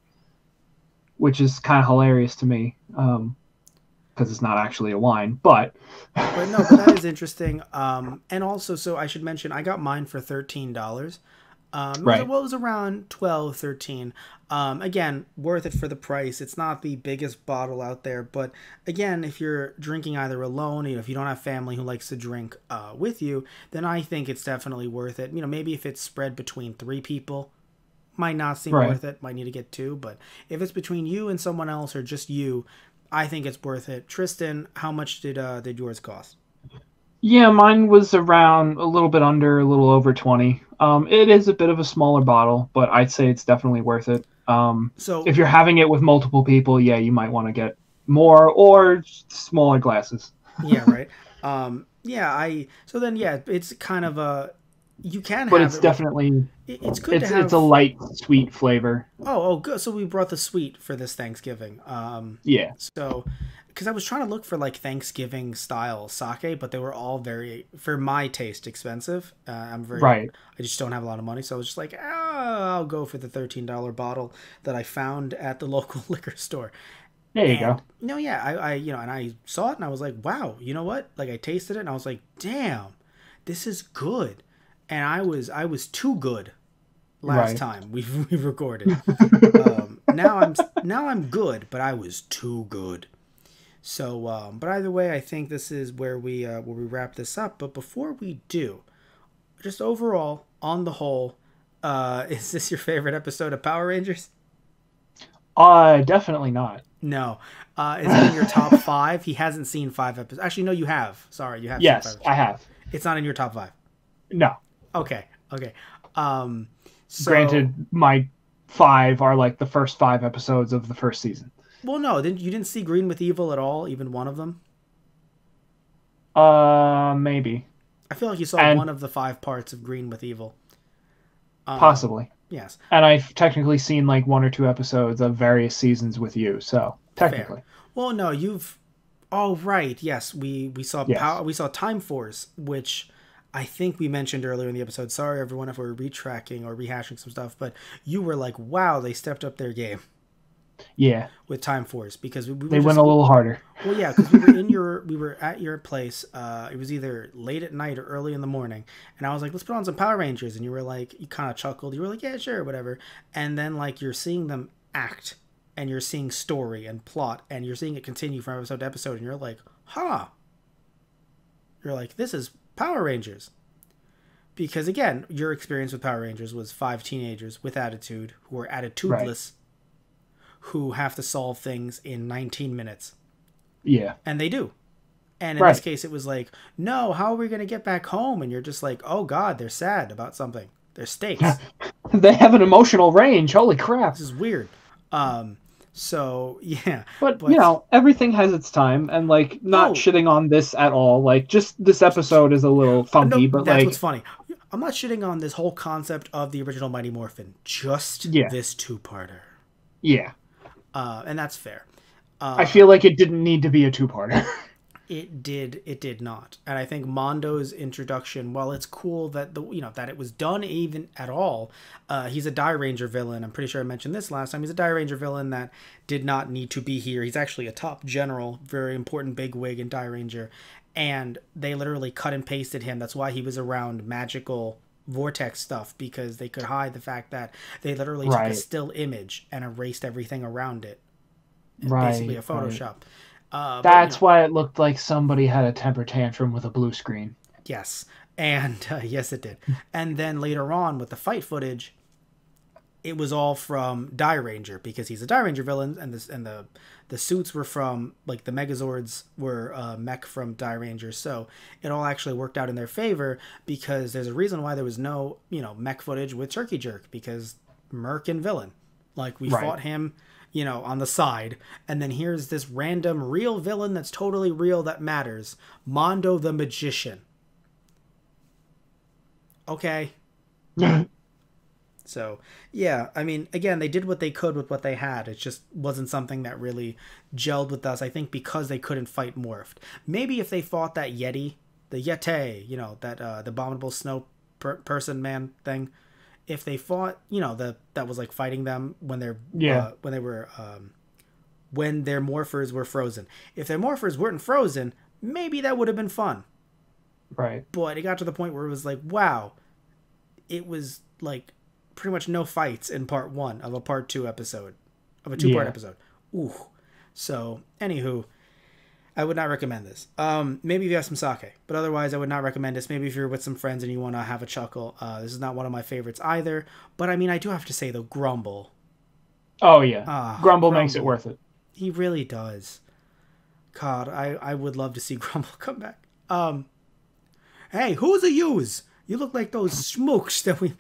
which is kind of hilarious to me, because it's not actually a wine. But that is interesting. And also, so I should mention, I got mine for $13. Right. It was around 12, 13. Again, worth it for the price. It's not the biggest bottle out there, but again, if you're drinking either alone, you know, if you don't have family who likes to drink with you, then I think it's definitely worth it. You know, maybe if it's spread between 3 people, might not seem worth it. Might need to get 2, but if it's between you and someone else or just you, I think it's worth it. Tristan, how much did yours cost? Yeah, mine was around a little bit under, a little over 20. It is a bit of a smaller bottle, but I'd say it's definitely worth it. So if you're having it with multiple people, yeah, you might want to get more or smaller glasses. Yeah, right. It's kind of a, you can but have it's it definitely it's good to have. It's a light sweet flavor. Oh, good. So we brought the sweet for this Thanksgiving. Yeah. So because I was trying to look for like Thanksgiving style sake, but they were all very, for my taste, expensive. I just don't have a lot of money, so I was just like, I'll go for the $13 bottle that I found at the local liquor store. There you go. No, yeah, I and I saw it and I was like, wow, you know what? Like I tasted it and I was like, damn, this is good. and I was too good last time we've recorded. Now I'm good, but I was too good. So, but either way, I think this is where we wrap this up. But before we do, just overall, on the whole, is this your favorite episode of Power Rangers? Definitely not. No. Is it in your top 5? He hasn't seen 5 episodes. Actually, no, you have. Sorry, you have. Yes, I have. It's not in your top 5. No. Okay. So, granted, my 5 are like the first 5 episodes of the first season. Well, no, you didn't see Green with Evil at all, even one of them? Maybe. I feel like you saw one of the 5 parts of Green with Evil. Possibly. Yes. And I've technically seen like 1 or 2 episodes of various seasons with you, so technically. Fair. Well, no, you've... Oh, right, yes. We saw we saw Time Force, which I think we mentioned earlier in the episode. Sorry, everyone, if we're retracking or rehashing some stuff, but you were like, wow, they stepped up their game. Yeah, with Time Force, because they went a little harder. Well, yeah, because we were at your place. It was either late at night or early in the morning, and I was like, let's put on some Power Rangers, and you were like, you kind of chuckled. You were like, yeah, sure, whatever. And then like you're seeing them act, and you're seeing story and plot, and you're seeing it continue from episode to episode, and you're like, huh. You're like, this is Power Rangers. Because again, your experience with Power Rangers was 5 teenagers with attitude who are attitudeless. Right. Who have to solve things in 19 minutes. Yeah. And they do. And in this case, it was like, no, how are we going to get back home? And you're just like, oh, God, they're sad about something. There's stakes. They have an emotional range. Holy crap. This is weird. So, yeah. But, you know, everything has its time. And, like, not shitting on this at all. Like, just this episode is a little funky. But that's what's funny. I'm not shitting on this whole concept of the original Mighty Morphin. Just this 2-parter. Yeah. And that's fair. I feel like it didn't need to be a 2-parter. It did not. And I think Mondo's introduction, while it's cool that that it was done even at all, he's a Die Ranger villain. I'm pretty sure I mentioned this last time. He's a Die Ranger villain that did not need to be here. He's actually a top general, very important bigwig in Die Ranger, and they literally cut and pasted him. That's why he was around magical vortex stuff, because they could hide the fact that they literally took a still image and erased everything around it. Basically a Photoshop. That's why it looked like somebody had a temper tantrum with a blue screen. Yes. And yes, it did. And then later on with the fight footage, it was all from Die Ranger, because he's a Die Ranger villain, and the suits were from, like, the Megazords were mech from Die Ranger, so it all actually worked out in their favor, because there's a reason why there was no, mech footage with Turkey Jerk, because Merc and villain. Like, we fought him, on the side, and then here's this random real villain that's totally real that matters. Mondo the Magician. Okay. So, yeah, I mean, again, they did what they could with what they had. It just wasn't something that really gelled with us, I think, because they couldn't fight Morphed. Maybe if they fought that Yeti, the Yeti, that the abominable snow person man thing, if they fought, that was like fighting them when they're when their morphers were frozen. If their morphers weren't frozen, maybe that would have been fun. Right. But it got to the point where it was like, wow, it was like pretty much no fights in part 1 of a part 2 episode, of a 2-part episode. Ooh. So, anywho, I would not recommend this. Maybe if you have some sake, but otherwise I would not recommend this. Maybe if you're with some friends and you want to have a chuckle. This is not one of my favorites either. But I mean, I do have to say, though, Grumble. Oh, yeah. Grumble makes it worth it. He really does. God, I would love to see Grumble come back. Hey, who's a yous? You look like those schmooks that we...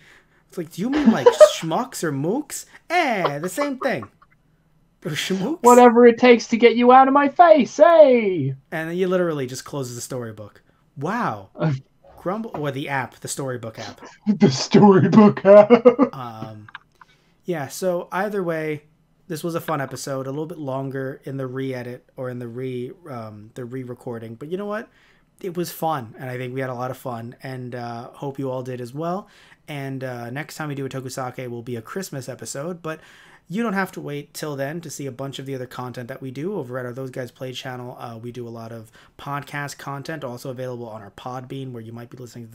It's like, do you mean like schmucks or mooks? The same thing. Schmooks? Whatever it takes to get you out of my face, hey! And then you literally just closes the storybook. Wow. Grumble, or the app, the Storybook app. The Storybook app. Yeah, so either way, this was a fun episode, a little bit longer in the re-edit or in the re-recording. But you know what? It was fun, and I think we had a lot of fun, and hope you all did as well. And next time we do a TokuSake will be a Christmas episode, but you don't have to wait till then to see a bunch of the other content that we do over at our Those Guys Play channel. We do a lot of podcast content, also available on our Podbean, where you might be listening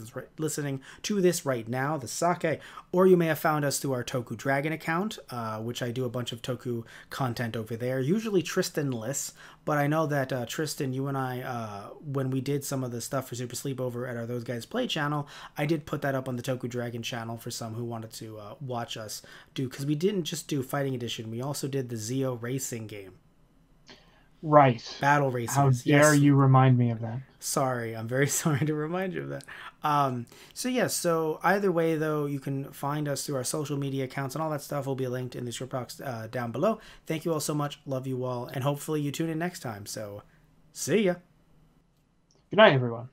to this right now, the Sake, or you may have found us through our TokuDragon account, which I do a bunch of Toku content over there, usually Tristan-less, but I know that Tristan, you and I, when we did some of the stuff for Super Sleepover at our Those Guys Play channel, I did put that up on the TokuDragon channel for some who wanted to watch us do, because we didn't just do Fighting Edition, we also did the Zeo racing game. Right. Battle racing. How dare you remind me of that? Sorry, I'm very sorry to remind you of that. So either way, though, you can find us through our social media accounts, and all that stuff will be linked in the description box down below. Thank you all so much. Love you all, and hopefully you tune in next time. So, see ya. Good night, everyone.